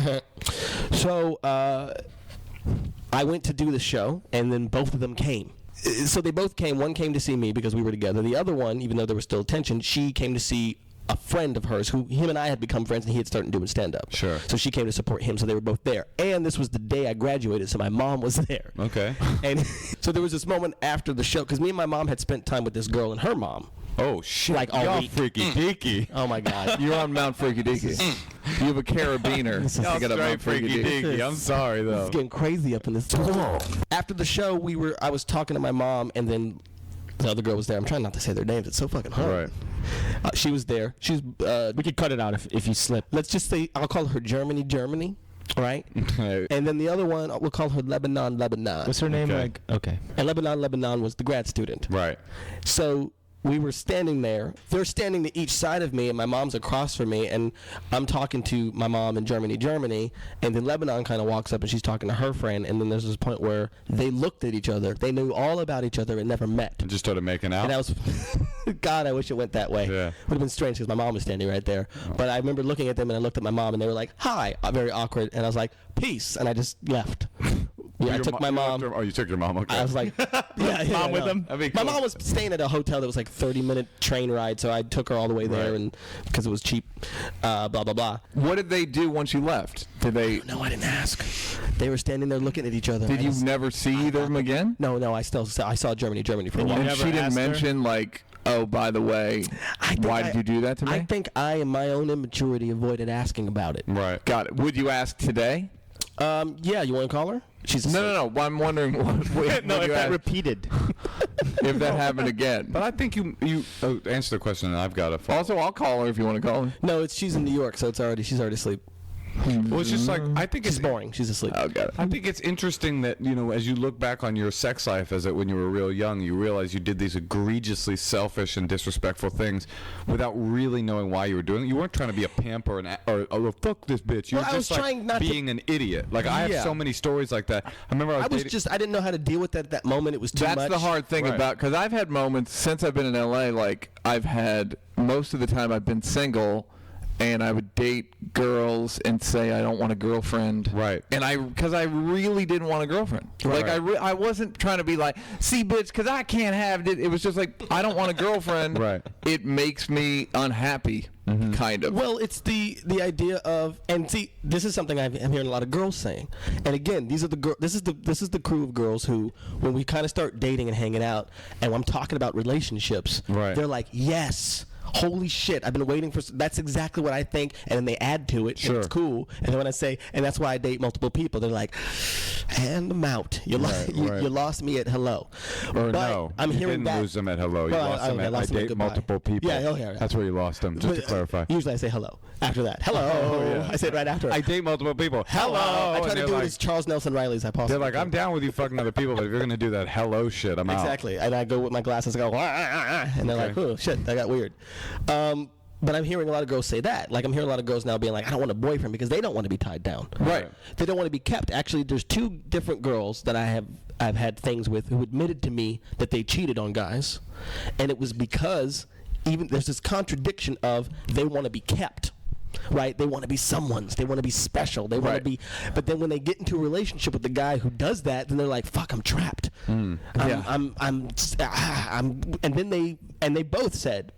[SPEAKER 5] So I went to do the show, and then both of them came. So they both came. One came to see me because we were together. The other one, even though there was still tension, she came to see a friend of hers who him and I had become friends, and he had started doing stand-up.
[SPEAKER 1] Sure.
[SPEAKER 5] So she came to support him, so they were both there. And this was the day I graduated, so my mom was there.
[SPEAKER 1] Okay.
[SPEAKER 5] And so there was this moment after the show, because me and my mom had spent time with this girl and her mom.
[SPEAKER 1] Oh shit!
[SPEAKER 5] Like all
[SPEAKER 1] Y'all
[SPEAKER 5] week.
[SPEAKER 1] freaky deaky.
[SPEAKER 5] Oh my God.
[SPEAKER 2] You're on Mount Freaky Deaky. You have a carabiner to get up Mount Freaky Deaky.
[SPEAKER 1] I'm sorry though.
[SPEAKER 5] It's getting crazy up in this. After the show, I was talking to my mom, and then the other girl was there. I'm trying not to say their names. It's so fucking hard.
[SPEAKER 1] Right.
[SPEAKER 5] She was there. She's.
[SPEAKER 4] We could cut it out if you slip.
[SPEAKER 5] Let's just say I'll call her Germany. Right. And then the other one we'll call her Lebanon.
[SPEAKER 4] What's her name?
[SPEAKER 1] Okay.
[SPEAKER 4] Like, okay.
[SPEAKER 5] And Lebanon was the grad student.
[SPEAKER 1] Right.
[SPEAKER 5] So we were standing there. They're standing to each side of me, and my mom's across from me, and I'm talking to my mom in Germany, and then Lebanon kind of walks up, and she's talking to her friend, and then there's this point where they looked at each other. They knew all about each other and never met.
[SPEAKER 1] And just started making out.
[SPEAKER 5] And I was, God, I wish it went that way.
[SPEAKER 1] Yeah.
[SPEAKER 5] Would have been strange because my mom was standing right there. But I remember looking at them, and I looked at my mom, and they were like, "Hi," very awkward, and I was like, "Peace," and I just left. Yeah, I took my mom.
[SPEAKER 1] Oh, you took your mom. Okay.
[SPEAKER 5] I was like, yeah,
[SPEAKER 4] Mom with
[SPEAKER 5] no.
[SPEAKER 4] them?
[SPEAKER 1] That'd be
[SPEAKER 5] My
[SPEAKER 1] cool.
[SPEAKER 5] mom was staying at a hotel that was like 30-minute train ride, so I took her all the way there,
[SPEAKER 1] Right.
[SPEAKER 5] and because it was cheap, blah blah blah.
[SPEAKER 2] What did they do once you left? Did they?
[SPEAKER 5] No, I didn't ask. They were standing there looking at each other.
[SPEAKER 2] Did
[SPEAKER 5] I
[SPEAKER 2] you
[SPEAKER 5] just-
[SPEAKER 2] never see either of them again?
[SPEAKER 5] No, I saw Germany for a
[SPEAKER 4] You
[SPEAKER 5] while.
[SPEAKER 2] And
[SPEAKER 4] never
[SPEAKER 2] she didn't
[SPEAKER 4] asked her?
[SPEAKER 2] mention like, oh, by the way, why did you do that to me?
[SPEAKER 5] I think I, in my own immaturity, avoided asking about it.
[SPEAKER 1] Right.
[SPEAKER 2] Got it. Would you ask today?
[SPEAKER 5] Yeah, you want to call her? She's asleep.
[SPEAKER 2] No. I'm wondering what
[SPEAKER 4] No,
[SPEAKER 2] would
[SPEAKER 4] if
[SPEAKER 2] you
[SPEAKER 4] that
[SPEAKER 2] ask
[SPEAKER 4] repeated.
[SPEAKER 2] if that happened again.
[SPEAKER 1] But I think you answer the question, and I've got a.
[SPEAKER 2] Also, I'll call her if you want to call her.
[SPEAKER 5] No, she's in New York, so she's already asleep.
[SPEAKER 1] Well, it's just like I think
[SPEAKER 5] She's
[SPEAKER 1] it's
[SPEAKER 5] boring. She's asleep.
[SPEAKER 2] Oh, got it.
[SPEAKER 1] I think it's interesting that, as you look back on your sex life when you were real young, you realize you did these egregiously selfish and disrespectful things without really knowing why you were doing it. You weren't trying to be a pimp or fuck this bitch. You
[SPEAKER 5] Well,
[SPEAKER 1] were
[SPEAKER 5] I was
[SPEAKER 1] just
[SPEAKER 5] trying not to-
[SPEAKER 1] being an idiot. Like, I have
[SPEAKER 5] Yeah.
[SPEAKER 1] so many stories like that. I remember
[SPEAKER 5] I didn't know how to deal with that at that moment. It was too much.
[SPEAKER 2] That's the hard thing
[SPEAKER 1] Right.
[SPEAKER 2] about, because I've had moments since I've been in LA, like I've had, most of the time I've been single, and I would date girls and say I don't want a girlfriend.
[SPEAKER 1] Right.
[SPEAKER 2] And because I really didn't want a girlfriend.
[SPEAKER 1] Right.
[SPEAKER 2] Like I wasn't trying to be like, see bitch, because I can't have it. It was just like, I don't want a girlfriend.
[SPEAKER 1] Right.
[SPEAKER 2] It makes me unhappy, kind of.
[SPEAKER 5] Well, it's the idea of, and see, this is something I'm hearing a lot of girls saying. And again, these are the this is the crew of girls who, when we kind of start dating and hanging out, and when I'm talking about relationships,
[SPEAKER 1] Right.
[SPEAKER 5] they're like, yes, holy shit, I've been waiting for. That's exactly what I think, and then they add to it.
[SPEAKER 1] Sure.
[SPEAKER 5] And it's cool. And then when I say, and that's why I date multiple people, they're like, and I'm out. You lost me at hello.
[SPEAKER 1] Or
[SPEAKER 5] but
[SPEAKER 1] no,
[SPEAKER 5] I'm
[SPEAKER 1] you
[SPEAKER 5] hearing
[SPEAKER 1] didn't
[SPEAKER 5] that.
[SPEAKER 1] lose them at hello. You
[SPEAKER 5] Well,
[SPEAKER 1] lost them at I
[SPEAKER 5] them at
[SPEAKER 1] date
[SPEAKER 5] goodbye.
[SPEAKER 1] multiple people.
[SPEAKER 5] Yeah.
[SPEAKER 1] That's where you lost them, just to
[SPEAKER 5] But,
[SPEAKER 1] clarify.
[SPEAKER 5] Usually I say hello after that. Hello. I say it right after.
[SPEAKER 1] I date multiple people. Hello.
[SPEAKER 5] I try
[SPEAKER 1] And
[SPEAKER 5] to
[SPEAKER 1] they're
[SPEAKER 5] do
[SPEAKER 1] like,
[SPEAKER 5] it as Charles Nelson Riley as I possibly
[SPEAKER 1] They're like,
[SPEAKER 5] can.
[SPEAKER 1] I'm down with you fucking other people, but if you're going to do that hello shit, I'm out.
[SPEAKER 5] Exactly. And I go with my glasses and go, and they're like, oh, shit, that got weird. But I'm hearing a lot of girls say that. Like, I'm hearing a lot of girls now being like, I don't want a boyfriend because they don't want to be tied down.
[SPEAKER 1] Right.
[SPEAKER 5] They don't want to be kept. Actually, there's 2 different girls that I've had things with who admitted to me that they cheated on guys. And it was because even there's this contradiction of they want to be kept. Right, they want to be someone's. They want to be special. They want to be, but then when they get into a relationship with the guy who does that, then they're like, "Fuck, I'm trapped." And then they both said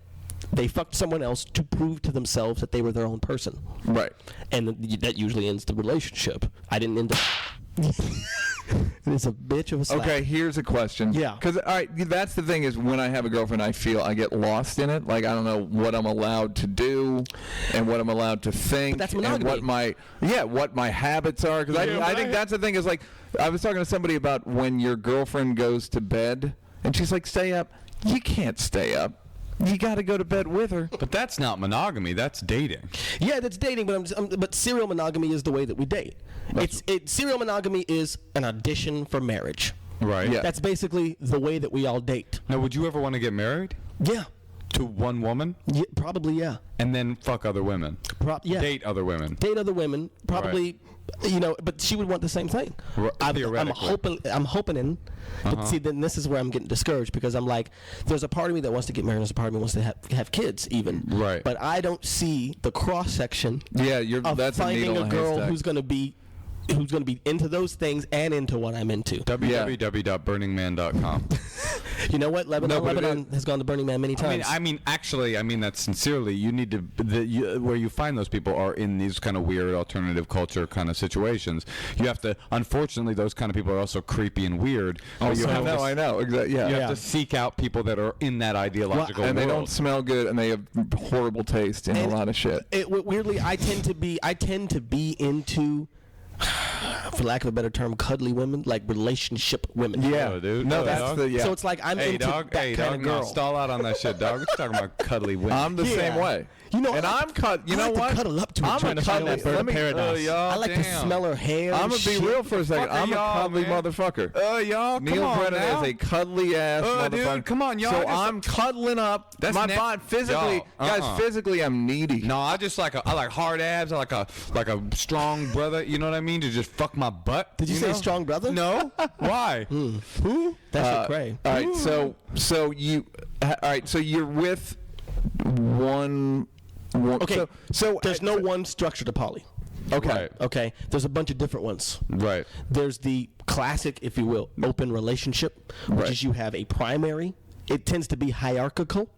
[SPEAKER 5] they fucked someone else to prove to themselves that they were their own person.
[SPEAKER 2] Right.
[SPEAKER 5] And that usually ends the relationship. I didn't end up. It's a bitch of a slap.
[SPEAKER 2] Okay, here's a question.
[SPEAKER 5] Yeah.
[SPEAKER 2] Because, all right, that's the thing is when I have a girlfriend, I feel I get lost in it. Like, I don't know what I'm allowed to do and what I'm allowed to think.
[SPEAKER 5] But that's
[SPEAKER 2] and
[SPEAKER 5] monogamy.
[SPEAKER 2] what my habits are. Because I think that's the thing is, like, I was talking to somebody about when your girlfriend goes to bed, and she's like, stay up. You can't stay up. You got to go to bed with her.
[SPEAKER 1] But that's not monogamy. That's dating.
[SPEAKER 5] Yeah, that's dating, but serial monogamy is the way that we date. Serial monogamy is an audition for marriage.
[SPEAKER 1] Right.
[SPEAKER 2] Yeah.
[SPEAKER 5] That's basically the way that we all date.
[SPEAKER 1] Now, would you ever want to get married
[SPEAKER 5] Yeah.
[SPEAKER 1] to one woman
[SPEAKER 5] Yeah, probably, yeah.
[SPEAKER 1] and then fuck other women?
[SPEAKER 5] Yeah.
[SPEAKER 1] Date other women.
[SPEAKER 5] Date other women, probably, but she would want the same thing.
[SPEAKER 1] Theoretically.
[SPEAKER 5] I'm hoping but see, then this is where I'm getting discouraged because I'm like, there's a part of me that wants to get married, there's a part of me that wants to have kids even.
[SPEAKER 1] Right.
[SPEAKER 5] But I don't see the cross section of
[SPEAKER 2] that's
[SPEAKER 5] finding
[SPEAKER 2] a needle
[SPEAKER 5] a
[SPEAKER 2] in
[SPEAKER 5] girl
[SPEAKER 2] haystack.
[SPEAKER 5] who's going to be into those things and into what I'm into.
[SPEAKER 1] www.burningman.com.
[SPEAKER 5] You know what? Lebanon has gone to Burning Man many times.
[SPEAKER 1] I mean, that sincerely. You need to, where you find those people are in these kind of weird alternative culture kind of situations. You have to, unfortunately, those kind of people are also creepy and weird.
[SPEAKER 2] I know. Exactly. Yeah.
[SPEAKER 1] You have to seek out people that are in that ideological
[SPEAKER 2] and they
[SPEAKER 1] world.
[SPEAKER 2] don't smell good, and they have horrible taste in a lot of shit.
[SPEAKER 5] Weirdly, I tend to be into, for lack of a better term, cuddly women, like relationship women.
[SPEAKER 1] Yeah, dude.
[SPEAKER 2] No,
[SPEAKER 1] No,
[SPEAKER 2] that's
[SPEAKER 1] dog.
[SPEAKER 2] the
[SPEAKER 5] So it's like I'm into that kind of girl.
[SPEAKER 1] No, stall out on that shit, dog. What you talking about, cuddly women?
[SPEAKER 2] I'm the same way.
[SPEAKER 5] You know,
[SPEAKER 2] and I'm cut. You
[SPEAKER 5] I
[SPEAKER 2] know
[SPEAKER 5] like
[SPEAKER 2] what?
[SPEAKER 5] to cuddle up to her,
[SPEAKER 2] I'm
[SPEAKER 5] trying
[SPEAKER 2] a
[SPEAKER 5] to find
[SPEAKER 2] cuddly.
[SPEAKER 5] that bird
[SPEAKER 2] Let
[SPEAKER 5] of
[SPEAKER 2] me.
[SPEAKER 5] paradise. I like to smell her hair.
[SPEAKER 2] I'm
[SPEAKER 5] and
[SPEAKER 2] gonna be
[SPEAKER 5] shit.
[SPEAKER 2] real for a second.
[SPEAKER 1] Fuck are
[SPEAKER 2] I'm a
[SPEAKER 1] y'all,
[SPEAKER 2] cuddly
[SPEAKER 1] man?
[SPEAKER 2] motherfucker.
[SPEAKER 1] Y'all, come
[SPEAKER 2] Neal
[SPEAKER 1] on
[SPEAKER 2] Brennan
[SPEAKER 1] now.
[SPEAKER 2] is a cuddly ass motherfucker.
[SPEAKER 1] Dude, come on, y'all.
[SPEAKER 2] So
[SPEAKER 1] just-
[SPEAKER 2] I'm cuddling up.
[SPEAKER 1] That's
[SPEAKER 2] my
[SPEAKER 1] ne-
[SPEAKER 2] body physically,
[SPEAKER 1] Y'all,
[SPEAKER 2] guys. Physically, I'm needy.
[SPEAKER 1] No, I like hard abs. I like a strong brother. You know what I mean? To just fuck my butt.
[SPEAKER 5] Did you say strong brother?
[SPEAKER 1] No. Why?
[SPEAKER 5] Who? That's cray.
[SPEAKER 2] All right, so you're with one.
[SPEAKER 5] Okay.
[SPEAKER 2] So
[SPEAKER 5] There's no one structure to poly.
[SPEAKER 2] Okay.
[SPEAKER 1] Right.
[SPEAKER 5] Okay. There's a bunch of different ones.
[SPEAKER 1] Right.
[SPEAKER 5] There's the classic, if you will, open relationship, which is you have a primary. It tends to be hierarchical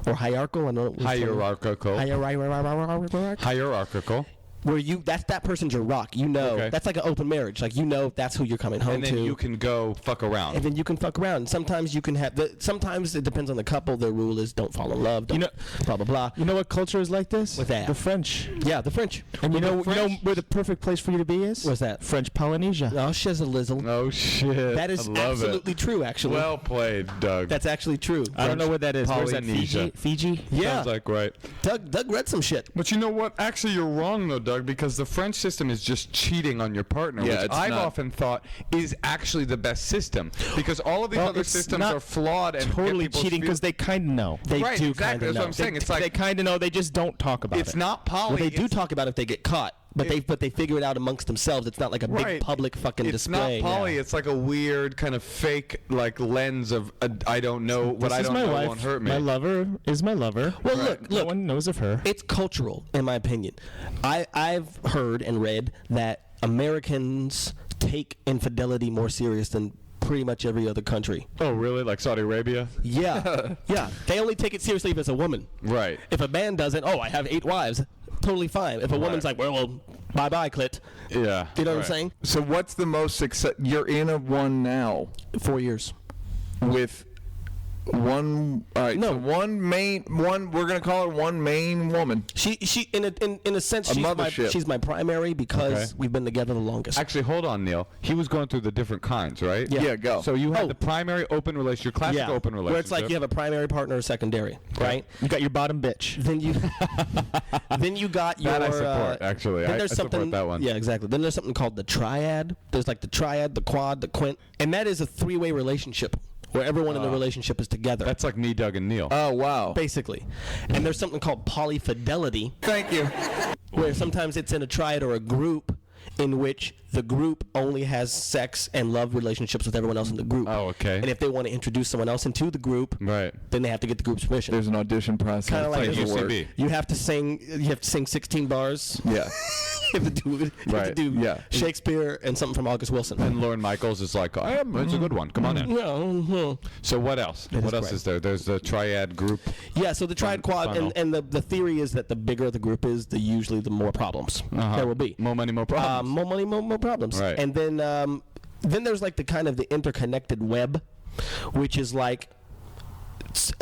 [SPEAKER 5] or hierarchical. I don't know.
[SPEAKER 1] Hierarchical.
[SPEAKER 5] Hierarchical.
[SPEAKER 1] Hierarchical.
[SPEAKER 5] Where that person's your rock. You know,
[SPEAKER 1] Okay.
[SPEAKER 5] that's like an open marriage. Like, you know, that's who you're coming home
[SPEAKER 1] And then
[SPEAKER 5] to.
[SPEAKER 1] you can go fuck around.
[SPEAKER 5] And then you can fuck around. Sometimes you can have sometimes it depends on the couple. Their rule is don't fall in love. Don't, blah blah blah.
[SPEAKER 4] You know what culture is like this?
[SPEAKER 5] What's that?
[SPEAKER 4] The French.
[SPEAKER 5] Yeah, the French.
[SPEAKER 4] And you know
[SPEAKER 1] French-
[SPEAKER 4] where the perfect place for you to be is?
[SPEAKER 5] What's that?
[SPEAKER 4] French Polynesia.
[SPEAKER 5] Oh, shizzle lizzle.
[SPEAKER 1] Oh shit.
[SPEAKER 5] That is
[SPEAKER 1] I love
[SPEAKER 5] absolutely true. Actually,
[SPEAKER 1] Well played, Doug.
[SPEAKER 5] that's actually true.
[SPEAKER 4] I don't know where that is. Where's that?
[SPEAKER 1] Polynesia.
[SPEAKER 4] Fiji?
[SPEAKER 5] Yeah.
[SPEAKER 1] Sounds like right.
[SPEAKER 5] Doug read some shit.
[SPEAKER 1] But you know what? Actually, you're wrong though, Doug, because the French system is just cheating on your partner,
[SPEAKER 2] Yeah,
[SPEAKER 1] which
[SPEAKER 2] it's
[SPEAKER 1] I've
[SPEAKER 2] not.
[SPEAKER 1] often thought is actually the best system, because all of these
[SPEAKER 4] Well,
[SPEAKER 1] other
[SPEAKER 4] it's
[SPEAKER 1] systems
[SPEAKER 4] not
[SPEAKER 1] are flawed and
[SPEAKER 4] Totally
[SPEAKER 1] get people's
[SPEAKER 4] cheating because they kind of know.
[SPEAKER 5] They
[SPEAKER 1] Right,
[SPEAKER 5] do
[SPEAKER 1] exactly.
[SPEAKER 5] kind of
[SPEAKER 1] That's
[SPEAKER 5] know.
[SPEAKER 1] what I'm saying. It's like
[SPEAKER 4] they kind of know. They just don't talk about
[SPEAKER 1] it's
[SPEAKER 4] it.
[SPEAKER 1] not poly.
[SPEAKER 5] Well, they do
[SPEAKER 1] it's-
[SPEAKER 5] talk about if they get caught, but they figure it out amongst themselves. It's not like a big
[SPEAKER 1] Right.
[SPEAKER 5] public fucking
[SPEAKER 1] It's
[SPEAKER 5] display.
[SPEAKER 1] not poly. It's like a weird kind of fake like lens of I don't know what
[SPEAKER 4] This
[SPEAKER 1] I
[SPEAKER 4] is
[SPEAKER 1] don't
[SPEAKER 4] my
[SPEAKER 1] know
[SPEAKER 4] wife.
[SPEAKER 1] won't hurt me.
[SPEAKER 4] My lover is my lover.
[SPEAKER 5] Well,
[SPEAKER 1] Right.
[SPEAKER 5] look.
[SPEAKER 4] No one knows of her.
[SPEAKER 5] It's cultural, in my opinion. I've heard and read that Americans take infidelity more serious than pretty much every other country.
[SPEAKER 1] Oh, really? Like Saudi Arabia?
[SPEAKER 5] Yeah, yeah. They only take it seriously if it's a woman.
[SPEAKER 1] Right.
[SPEAKER 5] If a man doesn't, I have 8 wives. Totally fine. If a woman's like, well, bye-bye, clit.
[SPEAKER 1] Yeah.
[SPEAKER 5] You know what I'm
[SPEAKER 1] Right.
[SPEAKER 5] saying?
[SPEAKER 2] So what's the most success? You're in a one now
[SPEAKER 5] 4 years.
[SPEAKER 2] with One. All right.
[SPEAKER 5] No.
[SPEAKER 2] So one. We're gonna call her one main woman.
[SPEAKER 5] She in a sense she's my primary because we've been together the longest.
[SPEAKER 1] Actually, hold on, Neal. He was going through the different kinds, right?
[SPEAKER 2] Yeah, go.
[SPEAKER 1] So you had the primary open relationship, your classic open relationship.
[SPEAKER 5] Where it's like you have a primary partner or secondary, right?
[SPEAKER 4] You got your bottom bitch.
[SPEAKER 5] Then you got your
[SPEAKER 1] That I support, actually.
[SPEAKER 5] Then
[SPEAKER 1] I
[SPEAKER 5] there's
[SPEAKER 1] support
[SPEAKER 5] something,
[SPEAKER 1] that one.
[SPEAKER 5] Yeah, exactly. Then there's something called the triad. There's like the triad, the quad, the quint, and that is a three-way relationship where everyone in the relationship is together.
[SPEAKER 1] That's like me, Doug, and Neal.
[SPEAKER 2] Oh wow.
[SPEAKER 5] Basically. And there's something called polyfidelity.
[SPEAKER 2] Thank you.
[SPEAKER 5] Where sometimes it's in a triad or a group in which the group only has sex and love relationships with everyone else in the group.
[SPEAKER 1] Oh, okay.
[SPEAKER 5] And if they want to introduce someone else into the group,
[SPEAKER 1] Right.
[SPEAKER 5] then they have to get the group's permission.
[SPEAKER 2] There's an audition process.
[SPEAKER 5] Kind of like
[SPEAKER 1] Like
[SPEAKER 5] this.
[SPEAKER 1] UCB.
[SPEAKER 5] You have to sing 16 bars.
[SPEAKER 2] Yeah.
[SPEAKER 5] You have to do
[SPEAKER 2] Yeah.
[SPEAKER 5] Shakespeare and something from August Wilson.
[SPEAKER 1] And Lauren Michaels is like, it's a good one. Come on in.
[SPEAKER 5] Yeah,
[SPEAKER 1] So what else? What else
[SPEAKER 5] great.
[SPEAKER 1] is there? There's the triad group.
[SPEAKER 5] yeah, so the triad quad,
[SPEAKER 1] funnel.
[SPEAKER 5] and the theory is that the bigger the group is, usually the more problems there will be.
[SPEAKER 1] More money, more problems.
[SPEAKER 5] More money, more problems.
[SPEAKER 1] Right.
[SPEAKER 5] And then there's like the kind of the interconnected web, which is like,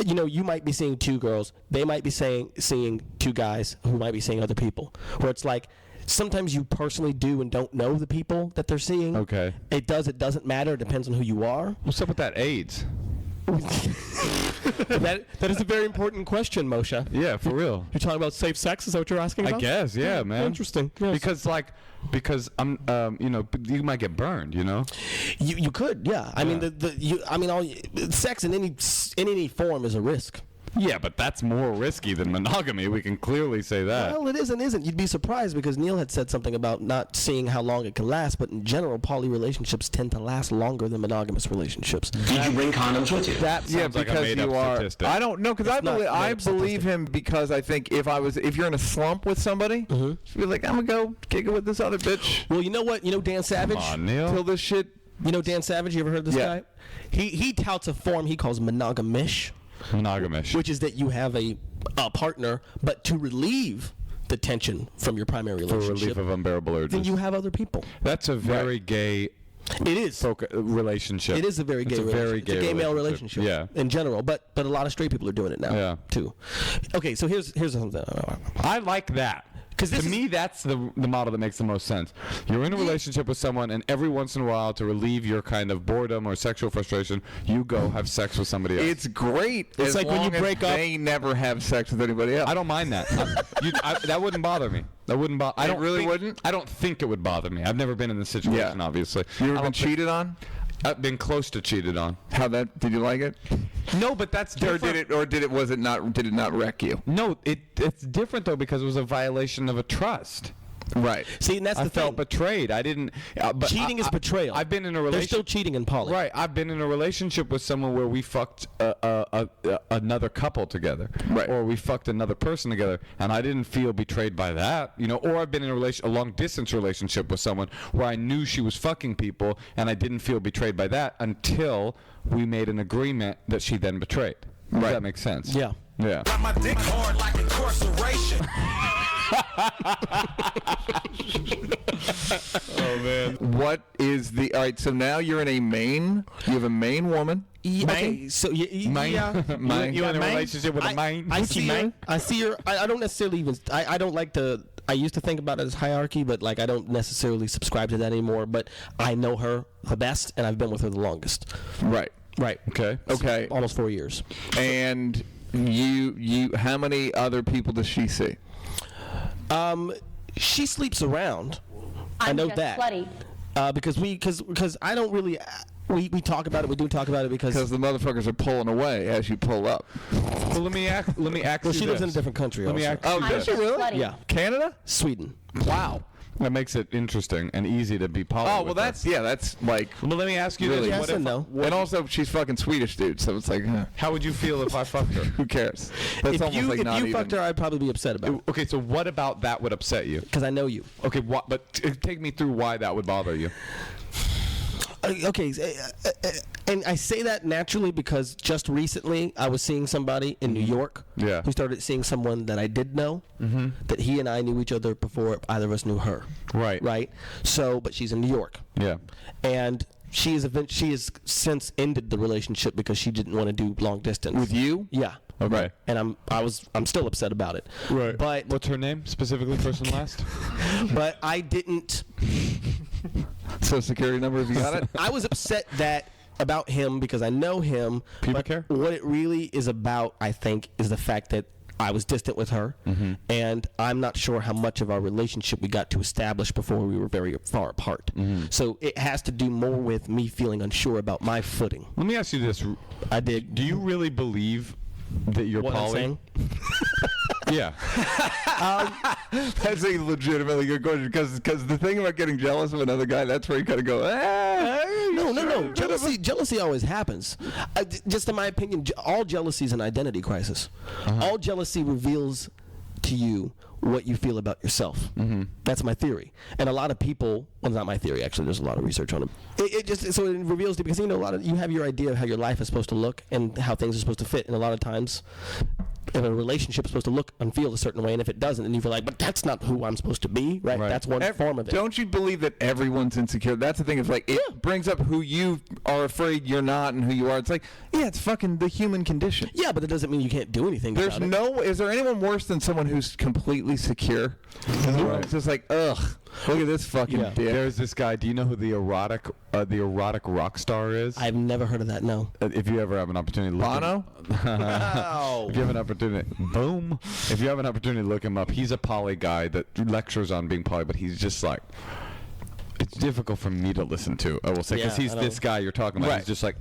[SPEAKER 5] you might be seeing two girls, they might be seeing two guys who might be seeing other people, where it's like sometimes you personally do and don't know the people that they're seeing.
[SPEAKER 1] Okay.
[SPEAKER 5] It doesn't matter. It depends on who you are.
[SPEAKER 1] What's up with that AIDS?
[SPEAKER 5] that is a very important question, Moshe.
[SPEAKER 1] Yeah, for real.
[SPEAKER 5] You're talking about safe sex? Is that what you're asking
[SPEAKER 1] I
[SPEAKER 5] about?
[SPEAKER 1] guess, yeah, man.
[SPEAKER 5] Interesting. Yes.
[SPEAKER 1] Because I'm, you might get burned,
[SPEAKER 5] You could, yeah. I mean, sex in any form is a risk.
[SPEAKER 1] Yeah, but that's more risky than monogamy. We can clearly say that.
[SPEAKER 5] Well, it is and isn't. You'd be surprised because Neal had said something about not seeing how long it can last, but in general, poly relationships tend to last longer than monogamous relationships.
[SPEAKER 6] Did you bring condoms with you?
[SPEAKER 5] That
[SPEAKER 1] sounds like a
[SPEAKER 2] because
[SPEAKER 1] made-up
[SPEAKER 2] you are.
[SPEAKER 1] statistic.
[SPEAKER 2] I don't know because I
[SPEAKER 5] not
[SPEAKER 2] believe
[SPEAKER 5] made-up statistic.
[SPEAKER 2] him because I think if you're in a slump with somebody, you'd be like, I'm gonna go kick it with this other bitch.
[SPEAKER 5] Well, you know what? You know Dan Savage?
[SPEAKER 1] Come on, Neal.
[SPEAKER 2] Till this shit.
[SPEAKER 5] You know Dan Savage? You ever heard of this
[SPEAKER 2] Yeah.
[SPEAKER 5] guy? He touts a form he calls monogamish,
[SPEAKER 1] Monogamish.
[SPEAKER 5] which is that you have a partner, but to relieve the tension from your primary
[SPEAKER 1] for
[SPEAKER 5] relationship,
[SPEAKER 1] relief of unbearable urges.
[SPEAKER 5] then you have other people.
[SPEAKER 1] That's a very gay
[SPEAKER 5] It is.
[SPEAKER 1] relationship.
[SPEAKER 5] It is a very gay
[SPEAKER 1] It's a
[SPEAKER 5] relationship.
[SPEAKER 1] very
[SPEAKER 5] It's a gay male relationship.
[SPEAKER 1] Yeah.
[SPEAKER 5] In general, but a lot of straight people are doing it now.
[SPEAKER 1] Yeah.
[SPEAKER 5] Too. Okay, so here's something.
[SPEAKER 1] I like that.
[SPEAKER 5] 'Cause this
[SPEAKER 1] to
[SPEAKER 5] is-
[SPEAKER 1] me, that's the model that makes the most sense. You're in a relationship with someone, and every once in a while, to relieve your kind of boredom or sexual frustration, you go have sex with somebody else.
[SPEAKER 2] It's great.
[SPEAKER 5] It's
[SPEAKER 2] as
[SPEAKER 5] like when you
[SPEAKER 2] long as
[SPEAKER 5] break up-
[SPEAKER 2] They never have sex with anybody else.
[SPEAKER 1] I don't mind that. That wouldn't bother me. That wouldn't bother. I don't
[SPEAKER 2] really
[SPEAKER 1] think-
[SPEAKER 2] wouldn't?
[SPEAKER 1] I don't think it would bother me. I've never been in this situation, obviously.
[SPEAKER 2] You
[SPEAKER 1] I
[SPEAKER 2] ever
[SPEAKER 1] don't
[SPEAKER 2] been
[SPEAKER 1] think-
[SPEAKER 2] cheated on?
[SPEAKER 1] I've been close to cheated on.
[SPEAKER 2] Did you like it?
[SPEAKER 1] No, but that's
[SPEAKER 2] Or
[SPEAKER 1] different.
[SPEAKER 2] did it not wreck you?
[SPEAKER 1] No, it's different though because it was a violation of a trust.
[SPEAKER 2] Right.
[SPEAKER 5] See, and that's
[SPEAKER 1] I
[SPEAKER 5] the
[SPEAKER 1] felt
[SPEAKER 5] thing.
[SPEAKER 1] betrayed. I didn't. But
[SPEAKER 5] Cheating is betrayal.
[SPEAKER 1] I've been in a
[SPEAKER 5] They're
[SPEAKER 1] relationship.
[SPEAKER 5] still cheating in poly.
[SPEAKER 1] Right. I've been in a relationship with someone where we fucked another couple together.
[SPEAKER 2] Right.
[SPEAKER 1] Or we fucked another person together, and I didn't feel betrayed by that. Or I've been in a long distance relationship with someone where I knew she was fucking people, and I didn't feel betrayed by that until we made an agreement that she then betrayed. Does
[SPEAKER 2] Right.
[SPEAKER 1] that make sense?
[SPEAKER 5] Yeah.
[SPEAKER 1] Yeah.
[SPEAKER 7] Got my dick hard like incarceration.
[SPEAKER 2] What is the all right? So now you're in a main. You have a main woman.
[SPEAKER 5] Okay, so
[SPEAKER 1] Mine.
[SPEAKER 2] Mine.
[SPEAKER 1] You in a
[SPEAKER 5] mine?
[SPEAKER 1] relationship with a mine?
[SPEAKER 5] I see her.
[SPEAKER 4] mine?
[SPEAKER 5] I see her. I don't necessarily even. I don't like to. I used to think about it as hierarchy, but like I don't necessarily subscribe to that anymore. But I know her the best, and I've been with her the longest.
[SPEAKER 2] Right.
[SPEAKER 5] Right.
[SPEAKER 1] Okay.
[SPEAKER 2] Okay.
[SPEAKER 5] Almost 4 years.
[SPEAKER 2] And you. How many other people does she see?
[SPEAKER 5] She sleeps around. I
[SPEAKER 8] I'm
[SPEAKER 5] know
[SPEAKER 8] just
[SPEAKER 5] that.
[SPEAKER 8] slutty.
[SPEAKER 5] Because I don't really. We talk about it. We do talk about it because.
[SPEAKER 2] Because the motherfuckers are pulling away as you pull up.
[SPEAKER 1] Well, let me ask
[SPEAKER 5] Well,
[SPEAKER 1] you
[SPEAKER 5] she lives in a
[SPEAKER 1] this.
[SPEAKER 5] different country.
[SPEAKER 1] Let me
[SPEAKER 5] also.
[SPEAKER 1] ask
[SPEAKER 2] Oh,
[SPEAKER 8] I'm
[SPEAKER 2] does she
[SPEAKER 8] just
[SPEAKER 2] really?
[SPEAKER 8] slutty.
[SPEAKER 5] Yeah,
[SPEAKER 2] Canada?
[SPEAKER 5] Sweden.
[SPEAKER 2] Wow.
[SPEAKER 1] That makes it interesting and easy to be poly.
[SPEAKER 2] Oh well,
[SPEAKER 1] with
[SPEAKER 2] that's
[SPEAKER 1] her.
[SPEAKER 2] that's like.
[SPEAKER 1] Well, let me ask you
[SPEAKER 2] Really?
[SPEAKER 1] this:
[SPEAKER 5] Yes
[SPEAKER 1] what
[SPEAKER 5] and
[SPEAKER 1] if,
[SPEAKER 5] no.
[SPEAKER 2] And also, she's fucking Swedish, dude. So it's like,
[SPEAKER 1] how would you feel if I fucked her?
[SPEAKER 2] who cares? That's
[SPEAKER 5] If
[SPEAKER 2] almost
[SPEAKER 5] you
[SPEAKER 2] like not
[SPEAKER 5] if you
[SPEAKER 2] even.
[SPEAKER 5] fucked her, I'd probably be upset about it
[SPEAKER 1] Okay, so what about that would upset you?
[SPEAKER 5] because I know you.
[SPEAKER 1] Okay, but take me through why that would bother you.
[SPEAKER 5] Okay, and I say that naturally because just recently I was seeing somebody in New York
[SPEAKER 1] Yeah.
[SPEAKER 5] who started seeing someone that I did know, that he and I knew each other before either of us knew her.
[SPEAKER 1] Right.
[SPEAKER 5] Right? So, but she's in New York.
[SPEAKER 1] Yeah.
[SPEAKER 5] And she has since ended the relationship because she didn't want to do long distance
[SPEAKER 2] With you?
[SPEAKER 5] Yeah.
[SPEAKER 2] Okay.
[SPEAKER 5] And I'm still upset about it.
[SPEAKER 1] Right.
[SPEAKER 5] But
[SPEAKER 1] what's her name specifically, first and last?
[SPEAKER 5] but I didn't.
[SPEAKER 2] Social security number, if you got it?
[SPEAKER 5] I was upset about him because I know him.
[SPEAKER 1] Pubic
[SPEAKER 5] but
[SPEAKER 1] hair?
[SPEAKER 5] What it really is about, I think, is the fact that I was distant with her, and I'm not sure how much of our relationship we got to establish before we were very far apart. So it has to do more with me feeling unsure about my footing.
[SPEAKER 1] Let me ask you this.
[SPEAKER 5] I dig.
[SPEAKER 1] Do you really believe that you're
[SPEAKER 5] What I'm
[SPEAKER 1] poly?
[SPEAKER 5] saying?
[SPEAKER 1] Yeah.
[SPEAKER 2] That's a legitimately good question because the thing about getting jealous of another guy, that's where you kind of go,
[SPEAKER 5] No. Jealousy always happens. Just in my opinion, all jealousy is an identity crisis. All jealousy reveals to you what you feel about yourself. That's my theory. And a lot of people, well, not my theory actually. There's a lot of research on it. It reveals to, because you have your idea of how your life is supposed to look and how things are supposed to fit. And a lot of times, if a relationship is supposed to look and feel a certain way, and if it doesn't, then you feel like, but that's not who I'm supposed to be, right? That's one form of it.
[SPEAKER 2] Don't you believe that everyone's insecure? That's the thing. It's like it brings up who you are afraid you're not and who you are. It's like, it's fucking the human condition.
[SPEAKER 5] Yeah, but it doesn't mean you can't do anything about it.
[SPEAKER 2] Is there anyone worse than someone who's completely secure? It's just like, ugh, look at this fucking dick.
[SPEAKER 1] There's this guy. Do you know who the erotic rock star is?
[SPEAKER 5] I've never heard of that, no.
[SPEAKER 1] If you ever have an opportunity to look
[SPEAKER 2] Bono?
[SPEAKER 1] If you have an opportunity, boom. If you have an opportunity to look him up, he's a poly guy that lectures on being poly, but he's just like, it's difficult for me to listen to, I will say, because he's this guy you're talking about. He's just like,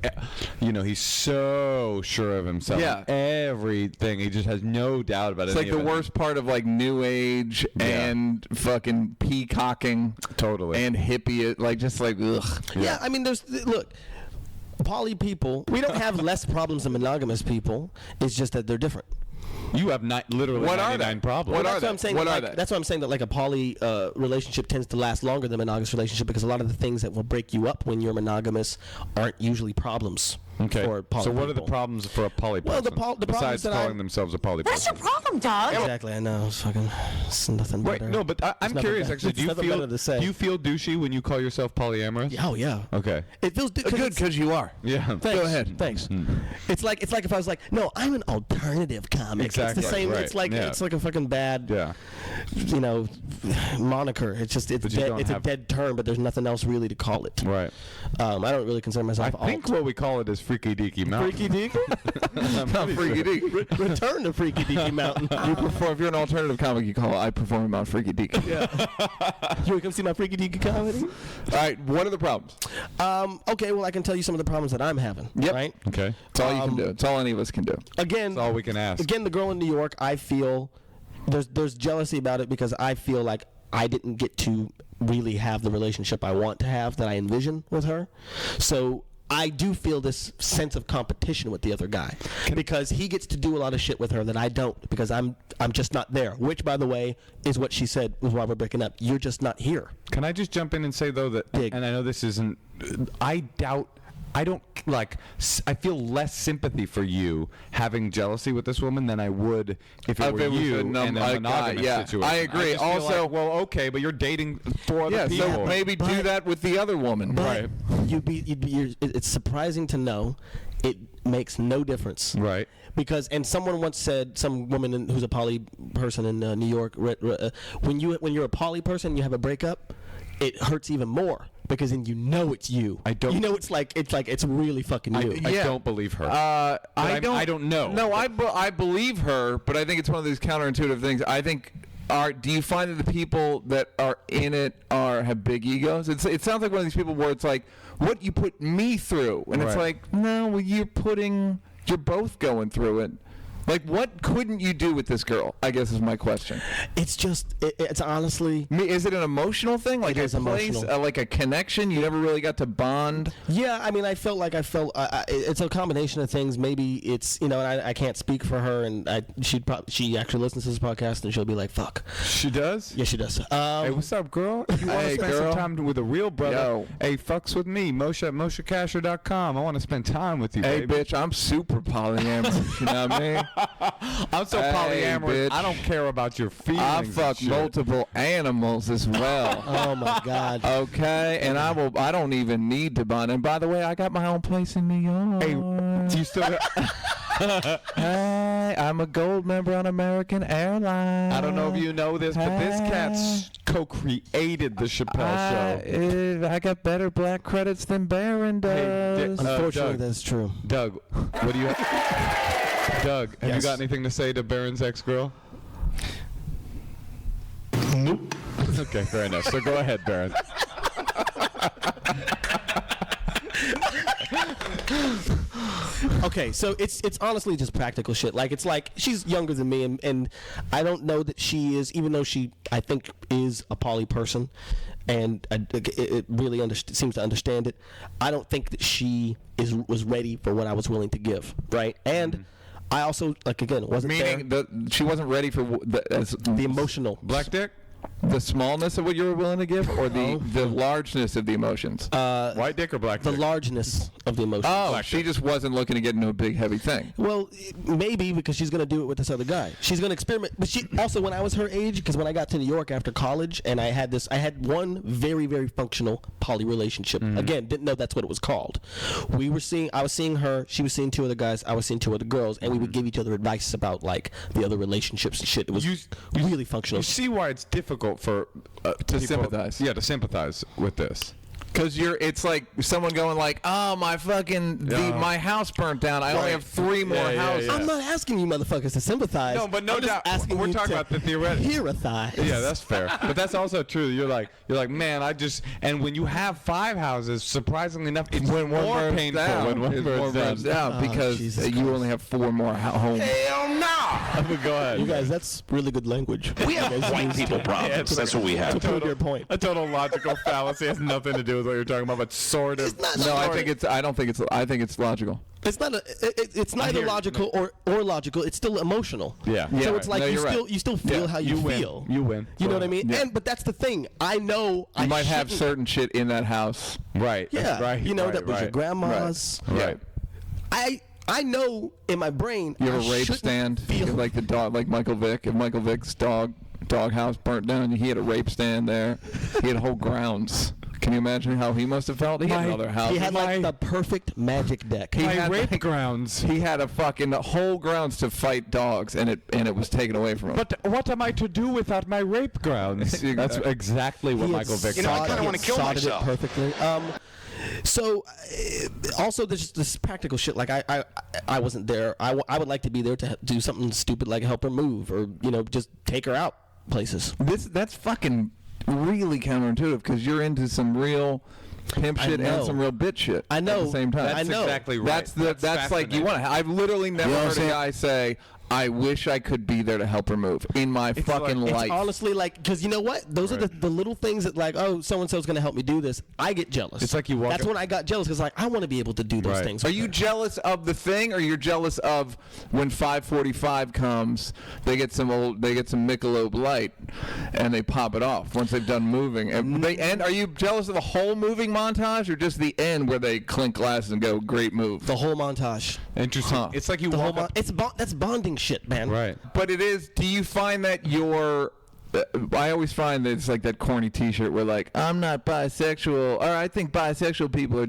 [SPEAKER 1] he's so sure of himself.
[SPEAKER 2] Yeah.
[SPEAKER 1] Everything. He just has no doubt about it.
[SPEAKER 2] It's like the worst part of like new age and fucking peacocking.
[SPEAKER 1] Totally.
[SPEAKER 2] And hippie, like just like, ugh.
[SPEAKER 5] Yeah, I mean, look, poly people, we don't have less problems than monogamous people. It's just that they're different.
[SPEAKER 1] You have literally 99 problems.
[SPEAKER 5] That's what I'm saying that like a poly relationship tends to last longer than a monogamous relationship because a lot of the things that will break you up when you're monogamous aren't usually problems.
[SPEAKER 1] Okay.
[SPEAKER 5] For poly
[SPEAKER 1] so what
[SPEAKER 5] people.
[SPEAKER 1] are the problems for a poly person?
[SPEAKER 5] Well, the problems
[SPEAKER 1] besides
[SPEAKER 5] that
[SPEAKER 1] calling themselves a poly person?
[SPEAKER 8] What's your problem, dog?
[SPEAKER 5] Exactly, I know. It's nothing better.
[SPEAKER 1] Wait, no, but I'm curious actually. Do you feel douchey when you call yourself polyamorous?
[SPEAKER 5] Oh yeah.
[SPEAKER 1] Okay.
[SPEAKER 5] It feels
[SPEAKER 2] good because you are.
[SPEAKER 1] Yeah.
[SPEAKER 5] Thanks,
[SPEAKER 2] Go ahead.
[SPEAKER 5] Thanks. It's like if I was like, no, I'm an alternative comic.
[SPEAKER 1] Exactly.
[SPEAKER 5] It's the same.
[SPEAKER 1] Right.
[SPEAKER 5] It's like a fucking bad, moniker. It's just it's a dead term, but there's nothing else really to call it.
[SPEAKER 1] Right.
[SPEAKER 5] I don't really consider myself.
[SPEAKER 1] I think what we call it is Freaky Deaky Mountain.
[SPEAKER 5] Freaky Deaky.
[SPEAKER 2] Not Freaky Deaky.
[SPEAKER 5] Return to Freaky Deaky Mountain.
[SPEAKER 2] If you're an alternative comic, you call it I perform on Freaky Deaky.
[SPEAKER 5] Yeah. You want to come see my Freaky Deaky comedy?
[SPEAKER 2] All right. What are the problems?
[SPEAKER 5] Okay. Well, I can tell you some of the problems that I'm having.
[SPEAKER 2] Yep.
[SPEAKER 5] Right.
[SPEAKER 1] Okay.
[SPEAKER 2] It's all you can do. It's all any of us can do.
[SPEAKER 5] Again,
[SPEAKER 1] That's all we can ask.
[SPEAKER 5] Again, the girl in New York, I feel there's jealousy about it because I feel like I didn't get to really have the relationship I want to have that I envision with her. So I do feel this sense of competition with the other guy because he gets to do a lot of shit with her that I don't because I'm just not there, which, by the way, is what she said was why we're breaking up. You're just not here.
[SPEAKER 1] Can I just jump in and say, though, that, and I know this isn't, I feel less sympathy for you having jealousy with this woman than I would if it were you in a monogamous situation.
[SPEAKER 2] I agree. Also,
[SPEAKER 1] okay, but you're dating 4 other people.
[SPEAKER 2] So maybe do that with the other woman.
[SPEAKER 1] Right.
[SPEAKER 5] It's surprising to know it makes no difference.
[SPEAKER 1] Right.
[SPEAKER 5] Because, and someone once said, some woman who's a poly person in New York, when you're a poly person, you have a breakup, it hurts even more because then it's you. It's really fucking you.
[SPEAKER 1] I don't believe her.
[SPEAKER 2] I
[SPEAKER 1] don't know.
[SPEAKER 2] No, I believe her, but I think it's one of these counterintuitive things. I think. Do you find that the people that are in it have big egos? It sounds like one of these people where it's like, what you put me through, and it's like, no, well, you're both going through it. Like, what couldn't you do with this girl, I guess is my question.
[SPEAKER 5] It's just, it's honestly...
[SPEAKER 2] Is it an emotional thing? Like
[SPEAKER 5] it is emotional.
[SPEAKER 2] Like a connection? You never really got to bond?
[SPEAKER 5] Yeah, I mean, I felt it's a combination of things. Maybe it's, and I can't speak for her, and she actually listens to this podcast, and she'll be like, fuck.
[SPEAKER 1] She does?
[SPEAKER 5] Yeah, she does.
[SPEAKER 1] Hey, what's up, girl? If you want to spend some time with a real brother, hey, fucks with me, Moshe at MosheKasher.com. I want to spend time with you,
[SPEAKER 2] baby.
[SPEAKER 1] Hey,
[SPEAKER 2] bitch, I'm super polyamorous, you know what I mean?
[SPEAKER 1] I'm so
[SPEAKER 2] Hey,
[SPEAKER 1] polyamorous.
[SPEAKER 2] bitch.
[SPEAKER 1] I don't care about your feelings.
[SPEAKER 2] I
[SPEAKER 1] and
[SPEAKER 2] fuck
[SPEAKER 1] shit.
[SPEAKER 2] multiple animals as well.
[SPEAKER 5] Oh my God.
[SPEAKER 2] Okay, and I don't even need to bond. And by the way, I got my own place in New York.
[SPEAKER 1] Hey, do you still?
[SPEAKER 2] Hey, I'm a gold member on American Airlines.
[SPEAKER 1] I don't know if you know this, but this cat's co-created the Chappelle show.
[SPEAKER 2] I got better black credits than Barron does.
[SPEAKER 5] Unfortunately,
[SPEAKER 1] Doug.
[SPEAKER 5] that's true.
[SPEAKER 1] Doug, what do you? Doug, have you
[SPEAKER 5] Yes.
[SPEAKER 1] got anything to say to Barron's ex-girl?
[SPEAKER 6] Nope.
[SPEAKER 1] Okay, fair enough. So go ahead, Barron.
[SPEAKER 5] Okay, so it's honestly just practical shit. Like, it's like she's younger than me, and I don't know that she is, even though she, I think, is a poly person, and it really seems to understand it. I don't think that she was ready for what I was willing to give, right? And I also, like, again, wasn't
[SPEAKER 2] Meaning
[SPEAKER 5] there.
[SPEAKER 2] she wasn't ready for
[SPEAKER 5] The emotional.
[SPEAKER 1] Black dick?
[SPEAKER 2] the smallness of what you were willing to give, or the largeness of the emotions.
[SPEAKER 1] White dick or black
[SPEAKER 5] The
[SPEAKER 1] dick?
[SPEAKER 5] largeness of the emotions.
[SPEAKER 2] Oh, she just wasn't looking to get into a big heavy thing.
[SPEAKER 5] Well, maybe because she's going to do it with this other guy. She's going to experiment. But she also, when I was her age, because when I got to New York after college, and I had one very, very functional poly relationship. Again, didn't know that's what it was called. I was seeing her, she was seeing two other guys, I was seeing two other girls, and we would give each other advice about, like, the other relationships and shit. It was really functional.
[SPEAKER 1] You see why it's difficult for
[SPEAKER 2] To sympathize.
[SPEAKER 1] Yeah, to sympathize with this.
[SPEAKER 2] Because it's like someone going like, oh, my my house burnt down. I only have 3 more houses.
[SPEAKER 5] I'm not asking you motherfuckers to sympathize.
[SPEAKER 1] No, but no
[SPEAKER 5] I'm just
[SPEAKER 1] doubt.
[SPEAKER 5] asking
[SPEAKER 1] We're
[SPEAKER 5] you
[SPEAKER 1] talking
[SPEAKER 5] to
[SPEAKER 1] about the theoretical.
[SPEAKER 5] Hear-a-thize.
[SPEAKER 1] Yeah, that's fair. But that's also true. You're like, man, and when you have 5 houses, surprisingly enough, it's
[SPEAKER 2] When one
[SPEAKER 1] more
[SPEAKER 2] burns
[SPEAKER 1] painful
[SPEAKER 2] down,
[SPEAKER 1] when one
[SPEAKER 2] it's more
[SPEAKER 1] burns
[SPEAKER 2] burns
[SPEAKER 1] down.
[SPEAKER 2] down because
[SPEAKER 5] Jesus
[SPEAKER 2] you
[SPEAKER 5] Christ.
[SPEAKER 2] only have 4 more homes.
[SPEAKER 3] Hell no!
[SPEAKER 1] Go ahead.
[SPEAKER 5] You guys, that's really good language.
[SPEAKER 3] We have white people problems. That's what we
[SPEAKER 5] To
[SPEAKER 3] have.
[SPEAKER 5] prove your point.
[SPEAKER 1] A total logical fallacy has nothing to do with what you're talking about, but sort of.
[SPEAKER 2] No, I think it's logical.
[SPEAKER 5] It's not. It's neither logical or logical. It's still emotional.
[SPEAKER 1] Yeah.
[SPEAKER 5] So
[SPEAKER 2] Yeah,
[SPEAKER 5] it's like
[SPEAKER 2] no,
[SPEAKER 5] you
[SPEAKER 2] you're
[SPEAKER 5] still
[SPEAKER 2] right.
[SPEAKER 5] you still feel
[SPEAKER 1] Yeah,
[SPEAKER 5] how you
[SPEAKER 1] win.
[SPEAKER 5] feel.
[SPEAKER 1] You win.
[SPEAKER 5] You know what I mean?
[SPEAKER 2] Yeah.
[SPEAKER 5] But that's the thing. I know
[SPEAKER 2] You
[SPEAKER 5] I
[SPEAKER 2] might have
[SPEAKER 5] shouldn't-
[SPEAKER 2] certain shit in that house.
[SPEAKER 1] Right.
[SPEAKER 5] Yeah.
[SPEAKER 1] That's right.
[SPEAKER 5] You know
[SPEAKER 1] right,
[SPEAKER 5] that was your
[SPEAKER 1] right.
[SPEAKER 5] grandma's.
[SPEAKER 1] Right.
[SPEAKER 5] I know in my brain.
[SPEAKER 2] You have
[SPEAKER 5] I
[SPEAKER 2] a rape
[SPEAKER 5] shouldn't
[SPEAKER 2] stand,
[SPEAKER 5] Feel
[SPEAKER 2] like the dog, like Michael Vick. If Michael Vick's dog house burnt down, he had a rape stand there. He had whole grounds. Can you imagine how he must have felt? He had another house.
[SPEAKER 5] He had like the perfect magic deck.
[SPEAKER 2] He
[SPEAKER 1] My
[SPEAKER 2] had
[SPEAKER 1] rape grounds.
[SPEAKER 2] He had a fucking whole grounds to fight dogs, and it was taken away from him.
[SPEAKER 1] But what am I to do without my rape grounds? That's exactly what
[SPEAKER 5] He had
[SPEAKER 1] Michael Vick
[SPEAKER 5] sod-
[SPEAKER 3] I
[SPEAKER 1] said.
[SPEAKER 3] kinda
[SPEAKER 5] he
[SPEAKER 3] wanna
[SPEAKER 5] had
[SPEAKER 3] kill
[SPEAKER 5] sodded
[SPEAKER 3] myself.
[SPEAKER 5] it perfectly. So also there's this practical shit. Like I wasn't there. I would like to be there to do something stupid like help her move or just take her out places.
[SPEAKER 2] That's fucking really counterintuitive because you're into some real pimp
[SPEAKER 5] I
[SPEAKER 2] shit and
[SPEAKER 5] know.
[SPEAKER 2] some real bitch shit.
[SPEAKER 5] I know.
[SPEAKER 2] At the same time.
[SPEAKER 1] That's
[SPEAKER 5] I know.
[SPEAKER 1] exactly right.
[SPEAKER 2] That's like you
[SPEAKER 1] fascinating.
[SPEAKER 2] want to. I've literally never
[SPEAKER 3] You know what
[SPEAKER 2] heard
[SPEAKER 3] I'm
[SPEAKER 2] a
[SPEAKER 3] saying?
[SPEAKER 2] guy say, "I wish I could be there to help her move" in my fucking
[SPEAKER 5] It's
[SPEAKER 2] life.
[SPEAKER 5] honestly like, because you know what? Those are the little things that like, oh, so-and-so's going to help me do this. I get jealous.
[SPEAKER 1] It's like you walk
[SPEAKER 5] That's
[SPEAKER 1] up-
[SPEAKER 5] when I got jealous because like, I want to be able to do those
[SPEAKER 1] Right.
[SPEAKER 5] things.
[SPEAKER 2] Are
[SPEAKER 5] with
[SPEAKER 2] you
[SPEAKER 5] her.
[SPEAKER 2] jealous of the thing, or you're jealous of when 5:45 comes, they get some Michelob Light, and they pop it off once they've done moving? And they end. Are you jealous of the whole moving montage, or just the end where they clink glasses and go, "Great move"?
[SPEAKER 5] The whole montage.
[SPEAKER 1] Interesting.
[SPEAKER 2] Huh.
[SPEAKER 1] It's like you
[SPEAKER 5] The whole
[SPEAKER 1] walk up.
[SPEAKER 5] that's bonding shit, man.
[SPEAKER 1] Right.
[SPEAKER 2] But it is. Do you find that you're? I always find that it's like that corny T-shirt where like I'm not bisexual, or I think bisexual people are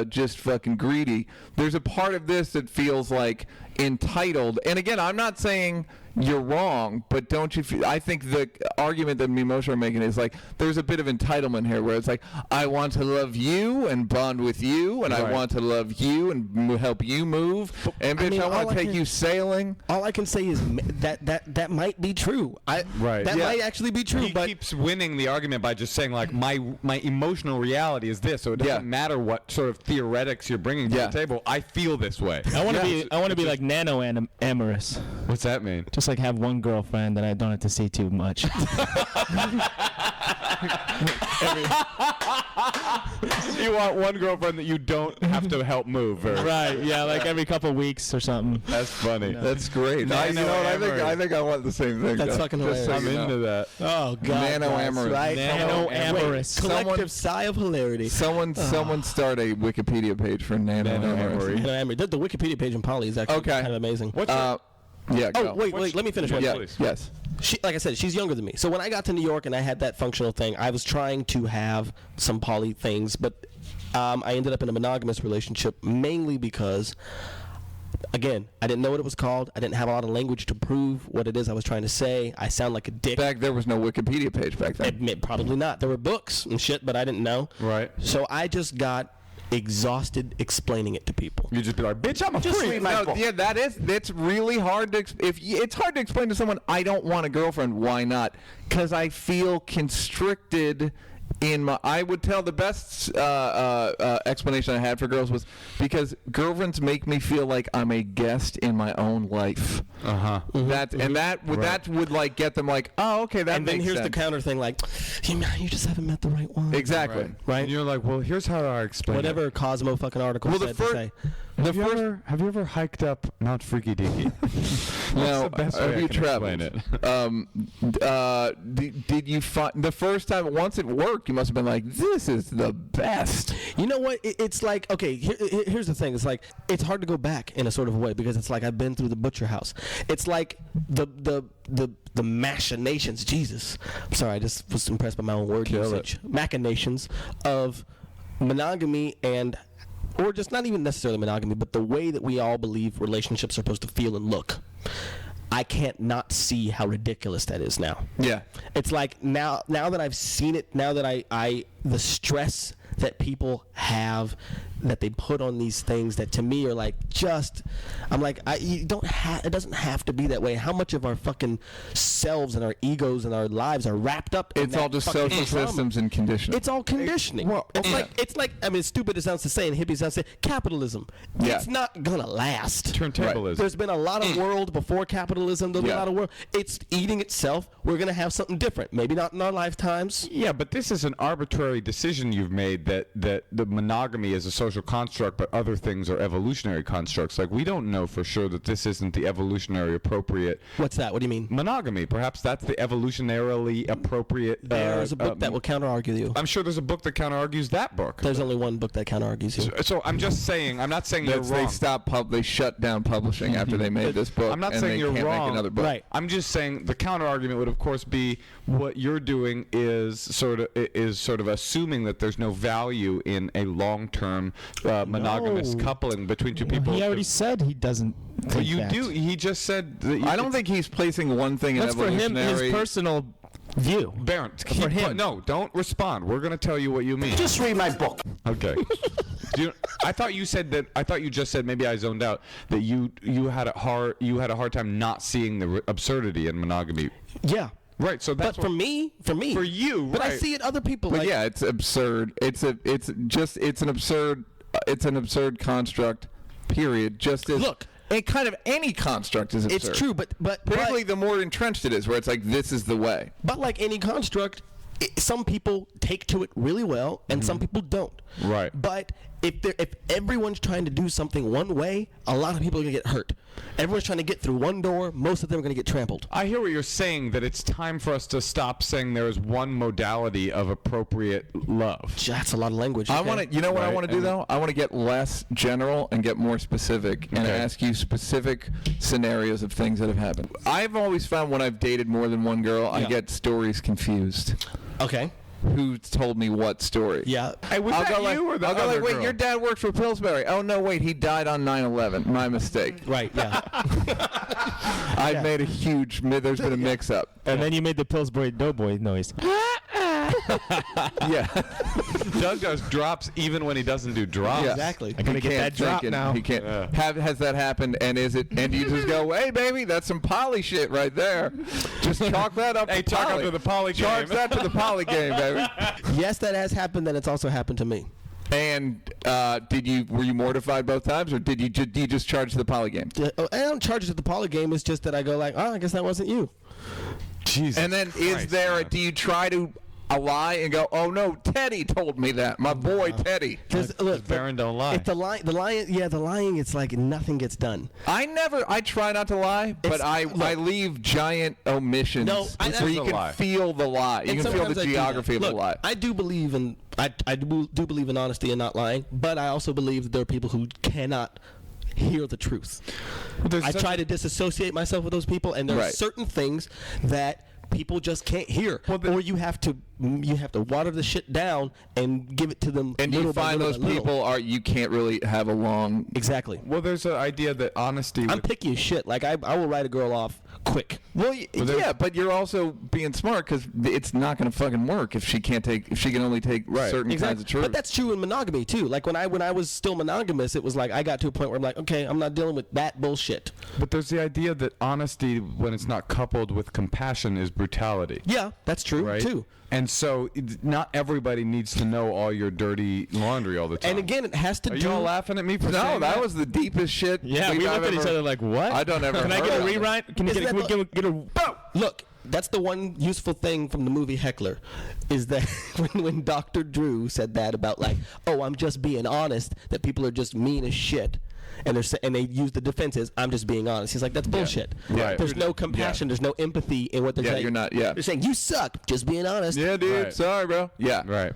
[SPEAKER 2] just fucking greedy. There's a part of this that feels like entitled. And again, I'm not saying you're wrong, but don't you feel? I think the argument that me and Moshe are making is like there's a bit of entitlement here, where it's like I want to love you and bond with you, and I
[SPEAKER 1] Right.
[SPEAKER 2] want to love you and help you move, and
[SPEAKER 5] I
[SPEAKER 2] bitch,
[SPEAKER 5] mean,
[SPEAKER 2] I want
[SPEAKER 5] all
[SPEAKER 2] to
[SPEAKER 5] I
[SPEAKER 2] take
[SPEAKER 5] can-
[SPEAKER 2] you sailing.
[SPEAKER 5] All I can say is that might be true.
[SPEAKER 1] Right.
[SPEAKER 5] That
[SPEAKER 2] Yeah.
[SPEAKER 5] might actually be true.
[SPEAKER 1] He
[SPEAKER 5] but
[SPEAKER 1] keeps winning the argument by just saying like my emotional reality is this, so it doesn't
[SPEAKER 2] Yeah.
[SPEAKER 1] matter what sort of theoretics you're bringing to
[SPEAKER 2] Yeah.
[SPEAKER 1] the table. I feel this way.
[SPEAKER 4] I want to be like nano amorous.
[SPEAKER 1] What's that mean?
[SPEAKER 4] Just like have one girlfriend that I don't have to see too much.
[SPEAKER 1] You want one girlfriend that you don't have to help move.
[SPEAKER 4] Right, yeah, like every couple weeks or something.
[SPEAKER 1] That's funny.
[SPEAKER 2] That's great.
[SPEAKER 1] Nano-amory.
[SPEAKER 2] I think I want the same thing.
[SPEAKER 5] That's
[SPEAKER 2] though.
[SPEAKER 5] fucking
[SPEAKER 2] Just so
[SPEAKER 5] hilarious.
[SPEAKER 1] I'm
[SPEAKER 2] you know.
[SPEAKER 1] into that.
[SPEAKER 5] Oh God,
[SPEAKER 2] Nano-amorous.
[SPEAKER 5] right?
[SPEAKER 4] Nano-amorous.
[SPEAKER 5] Wait, collective sigh of hilarity.
[SPEAKER 2] Someone start a Wikipedia page for Nano-amory.
[SPEAKER 5] Nano-amory. The Wikipedia page in Poly is actually kind of amazing.
[SPEAKER 1] What's your,
[SPEAKER 2] Yeah.
[SPEAKER 5] Oh
[SPEAKER 2] go.
[SPEAKER 5] wait, let me finish one.
[SPEAKER 2] Yeah.
[SPEAKER 1] please.
[SPEAKER 2] Yes.
[SPEAKER 5] She, like I said, she's younger than me. So when I got to New York and I had that functional thing, I was trying to have some poly things, but I ended up in a monogamous relationship mainly because, again, I didn't know what it was called. I didn't have a lot of language to prove what it is I was trying to say. I sound like a dick.
[SPEAKER 2] There was no Wikipedia page back then.
[SPEAKER 5] Probably not. There were books and shit, but I didn't know.
[SPEAKER 1] Right.
[SPEAKER 5] So I just got exhausted explaining it to people.
[SPEAKER 1] You just be like, bitch, I'm a freak.
[SPEAKER 2] No, yeah, that's really hard to it's hard to explain to someone. I don't want a girlfriend. Why not? Because I feel constricted. I would tell the best explanation I had for girls was because girlfriends make me feel like I'm a guest in my own life.
[SPEAKER 1] Uh-huh.
[SPEAKER 2] That would like get them like, oh, okay, that
[SPEAKER 5] And
[SPEAKER 2] makes
[SPEAKER 5] then here's
[SPEAKER 2] sense.
[SPEAKER 5] the counter thing, like, you just haven't met the right one.
[SPEAKER 2] Exactly.
[SPEAKER 5] Right?
[SPEAKER 1] And you're like, well, here's how I explain
[SPEAKER 5] Whatever
[SPEAKER 1] it.
[SPEAKER 5] Cosmo fucking article said to say.
[SPEAKER 1] Have you ever hiked up Mount Freaky Deaky?
[SPEAKER 2] No,
[SPEAKER 1] the best way
[SPEAKER 2] have
[SPEAKER 1] I
[SPEAKER 2] you
[SPEAKER 1] can
[SPEAKER 2] traveled? Did you find the first time once it worked? You must have been like, "This is the best."
[SPEAKER 5] You know what? It's like, okay, here's the thing. It's like it's hard to go back in a sort of way because it's like I've been through the butcher house. It's like the machinations. Jesus, I'm sorry. I just was impressed by my own word usage. Machinations of monogamy or just not even necessarily monogamy, but the way that we all believe relationships are supposed to feel and look. I can't not see how ridiculous that is now.
[SPEAKER 2] Yeah.
[SPEAKER 5] It's like now that I've seen it, now that I the stress that people have that they put on these things that to me are like I'm like it doesn't have to be that way. How much of our fucking selves and our egos and our lives are wrapped up in
[SPEAKER 2] It's all just social systems and conditioning.
[SPEAKER 5] It's all conditioning. It's like I mean, stupid it sounds to say and hippie sounds to say, capitalism.
[SPEAKER 2] Yeah.
[SPEAKER 5] It's not gonna last.
[SPEAKER 1] Turntablism.
[SPEAKER 5] There's been a lot of world before capitalism. There's a lot of world. It's eating itself. We're gonna have something different. Maybe not in our lifetimes.
[SPEAKER 1] Yeah, but this is an arbitrary decision you've made that the monogamy is a social construct, but other things are evolutionary constructs. Like, we don't know for sure that this isn't the evolutionary appropriate
[SPEAKER 5] What's that? What do you mean?
[SPEAKER 1] monogamy. Perhaps that's the evolutionarily appropriate.
[SPEAKER 5] There's a book that will counter-argue you.
[SPEAKER 1] I'm sure there's a book that counter-argues that book.
[SPEAKER 5] There's only one book that counter-argues you.
[SPEAKER 1] So I'm just saying. I'm not saying you're
[SPEAKER 2] They
[SPEAKER 1] wrong.
[SPEAKER 2] They shut down publishing after they made this book.
[SPEAKER 1] I'm not
[SPEAKER 2] and
[SPEAKER 1] saying
[SPEAKER 2] they
[SPEAKER 1] you're
[SPEAKER 2] can't
[SPEAKER 1] wrong.
[SPEAKER 2] Make another book.
[SPEAKER 5] Right.
[SPEAKER 1] I'm just saying the counter argument would, of course, be what you're doing is sort of assuming that there's no value in a long-term monogamous coupling between two people.
[SPEAKER 4] He already said he doesn't think
[SPEAKER 1] But you
[SPEAKER 4] that.
[SPEAKER 1] do. He just said that
[SPEAKER 2] I don't think he's placing one thing in
[SPEAKER 4] That's for him,
[SPEAKER 2] evolutionary.
[SPEAKER 4] his personal view.
[SPEAKER 1] Barrett,
[SPEAKER 4] For him.
[SPEAKER 1] no, don't respond. We're going to tell you what you mean.
[SPEAKER 6] Just read my book.
[SPEAKER 1] Okay. I thought you said that. I thought you just said, maybe I zoned out, that you had a hard time not seeing the absurdity in monogamy.
[SPEAKER 5] Yeah.
[SPEAKER 1] Right. So that's
[SPEAKER 5] But for me,
[SPEAKER 1] for you,
[SPEAKER 5] but I
[SPEAKER 1] right.
[SPEAKER 5] see it other people.
[SPEAKER 2] But
[SPEAKER 5] like,
[SPEAKER 2] yeah, it's absurd. It's an absurd construct. Period. Just as
[SPEAKER 5] Look.
[SPEAKER 2] kind of any construct is absurd.
[SPEAKER 5] it's true, but
[SPEAKER 2] particularly the more entrenched it is, where it's like this is the way.
[SPEAKER 5] But like any construct, some people take to it really well, and some people don't.
[SPEAKER 1] Right.
[SPEAKER 5] But if everyone's trying to do something one way, a lot of people are gonna get hurt. Everyone's trying to get through one door. Most of them are gonna get trampled.
[SPEAKER 1] I hear what you're saying, that it's time for us to stop saying there is one modality of appropriate love.
[SPEAKER 5] That's a lot of language.
[SPEAKER 2] I
[SPEAKER 5] okay?
[SPEAKER 2] want to. You know what I
[SPEAKER 1] Right,
[SPEAKER 2] want to do
[SPEAKER 1] and-
[SPEAKER 2] though? I want to get less general and get more specific, and
[SPEAKER 1] Okay.
[SPEAKER 2] ask you specific scenarios of things that have happened. I've always found when I've dated more than one girl, I get stories confused.
[SPEAKER 5] Okay.
[SPEAKER 2] Who told me what story?
[SPEAKER 5] Yeah.
[SPEAKER 1] Hey, was
[SPEAKER 2] I'll
[SPEAKER 1] that
[SPEAKER 2] go like,
[SPEAKER 1] you or the
[SPEAKER 2] I'll go
[SPEAKER 1] other
[SPEAKER 2] like, wait,
[SPEAKER 1] girl?
[SPEAKER 2] your dad worked for Pillsbury. Oh no, wait, he died on 9/11. My mistake.
[SPEAKER 5] Right. Yeah.
[SPEAKER 2] I've made a huge. There's been a mix-up.
[SPEAKER 4] And then you made the Pillsbury Doughboy noise.
[SPEAKER 2] Yeah.
[SPEAKER 1] Doug does drops even when he doesn't do drops.
[SPEAKER 2] Yeah.
[SPEAKER 5] Exactly.
[SPEAKER 4] I gotta
[SPEAKER 2] He
[SPEAKER 4] get
[SPEAKER 2] can't
[SPEAKER 4] that drop
[SPEAKER 2] think it.
[SPEAKER 4] now.
[SPEAKER 2] He can't. Has that happened? And is it? And you just go, hey, baby, that's some poly shit right there. Just chalk that up.
[SPEAKER 1] Hey,
[SPEAKER 2] to
[SPEAKER 1] chalk up
[SPEAKER 2] poly.
[SPEAKER 1] to the poly
[SPEAKER 2] Charge
[SPEAKER 1] game.
[SPEAKER 2] that to the poly game, baby.
[SPEAKER 5] Yes, that has happened. Then it's also happened to me.
[SPEAKER 2] And were you mortified both times, or did you just charge the poly game?
[SPEAKER 5] I don't charge it to the poly game. It's just that I go like, oh, I guess that wasn't you.
[SPEAKER 1] Jesus.
[SPEAKER 2] And then do you try to lie and go, oh no, Teddy told me that, my boy Teddy?
[SPEAKER 5] Look,
[SPEAKER 1] Baron don't lie.
[SPEAKER 5] If the lying, it's like nothing gets done.
[SPEAKER 2] I try not to lie, but I leave giant omissions where you can feel the lie. You can feel the geography of the lie.
[SPEAKER 5] I do believe in I do believe in honesty and not lying, but I also believe that there are people who cannot hear the truth. I try to disassociate myself with those people, and there are certain things that people just can't hear, or you have to water the shit down and give it to them.
[SPEAKER 2] And you find those people you can't really have a long.
[SPEAKER 5] Exactly.
[SPEAKER 1] Well, there's an idea that honesty.
[SPEAKER 5] I'm picky as shit. Like I will write a girl off quick.
[SPEAKER 2] Well, yeah, but you're also being smart because it's not going to fucking work if she can only take certain kinds of truth.
[SPEAKER 5] But that's true in monogamy too. Like when I was still monogamous, it was like I got to a point where I'm like, okay, I'm not dealing with that bullshit.
[SPEAKER 1] But there's the idea that honesty, when it's not coupled with compassion, is brutality.
[SPEAKER 5] Yeah, that's true too.
[SPEAKER 1] And so, not everybody needs to know all your dirty laundry all the time.
[SPEAKER 5] And again, it has to
[SPEAKER 1] Are
[SPEAKER 5] do.
[SPEAKER 1] you all laughing at me for saying
[SPEAKER 2] that?
[SPEAKER 1] that?
[SPEAKER 2] was the deepest shit.
[SPEAKER 4] Yeah, we looked at each other like, what?
[SPEAKER 2] I don't ever.
[SPEAKER 4] Can I get a rewrite? Can we get a?
[SPEAKER 5] Look, that's the one useful thing from the movie Heckler, is that when Dr. Drew said that about like, oh, I'm just being honest, that people are just mean as shit. And they use the defense as, I'm just being honest. He's like, that's bullshit.
[SPEAKER 1] Right.
[SPEAKER 5] There's no compassion. There's no empathy in what they're saying.
[SPEAKER 2] You're not. Yeah.
[SPEAKER 5] They're saying, you suck. Just being honest.
[SPEAKER 2] Yeah, dude.
[SPEAKER 1] Right.
[SPEAKER 2] Sorry, bro. Yeah.
[SPEAKER 1] Right.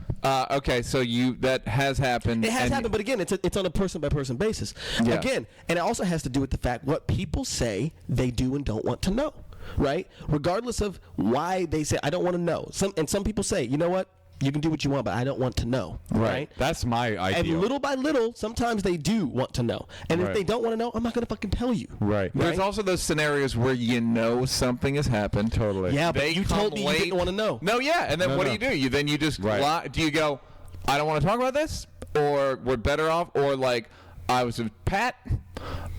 [SPEAKER 2] Okay, so that has happened.
[SPEAKER 5] It has happened, but again, it's on a person-by-person basis.
[SPEAKER 2] Yeah.
[SPEAKER 5] Again, and it also has to do with the fact what people say they do and don't want to know, right? Regardless of why they say, I don't want to know. Some people say, you know what? You can do what you want, but I don't want to know. Right?
[SPEAKER 1] That's my idea.
[SPEAKER 5] And little by little, sometimes they do want to know. And if they don't want to know, I'm not going to fucking tell you.
[SPEAKER 1] Right.
[SPEAKER 2] There's also those scenarios where you know something has happened.
[SPEAKER 1] Totally.
[SPEAKER 5] Yeah, but you told me you didn't want to know.
[SPEAKER 2] No, yeah. And then what do you do? You just lie. Do you go, I don't want to talk about this? Or we're better off? Or like, I was with Pat?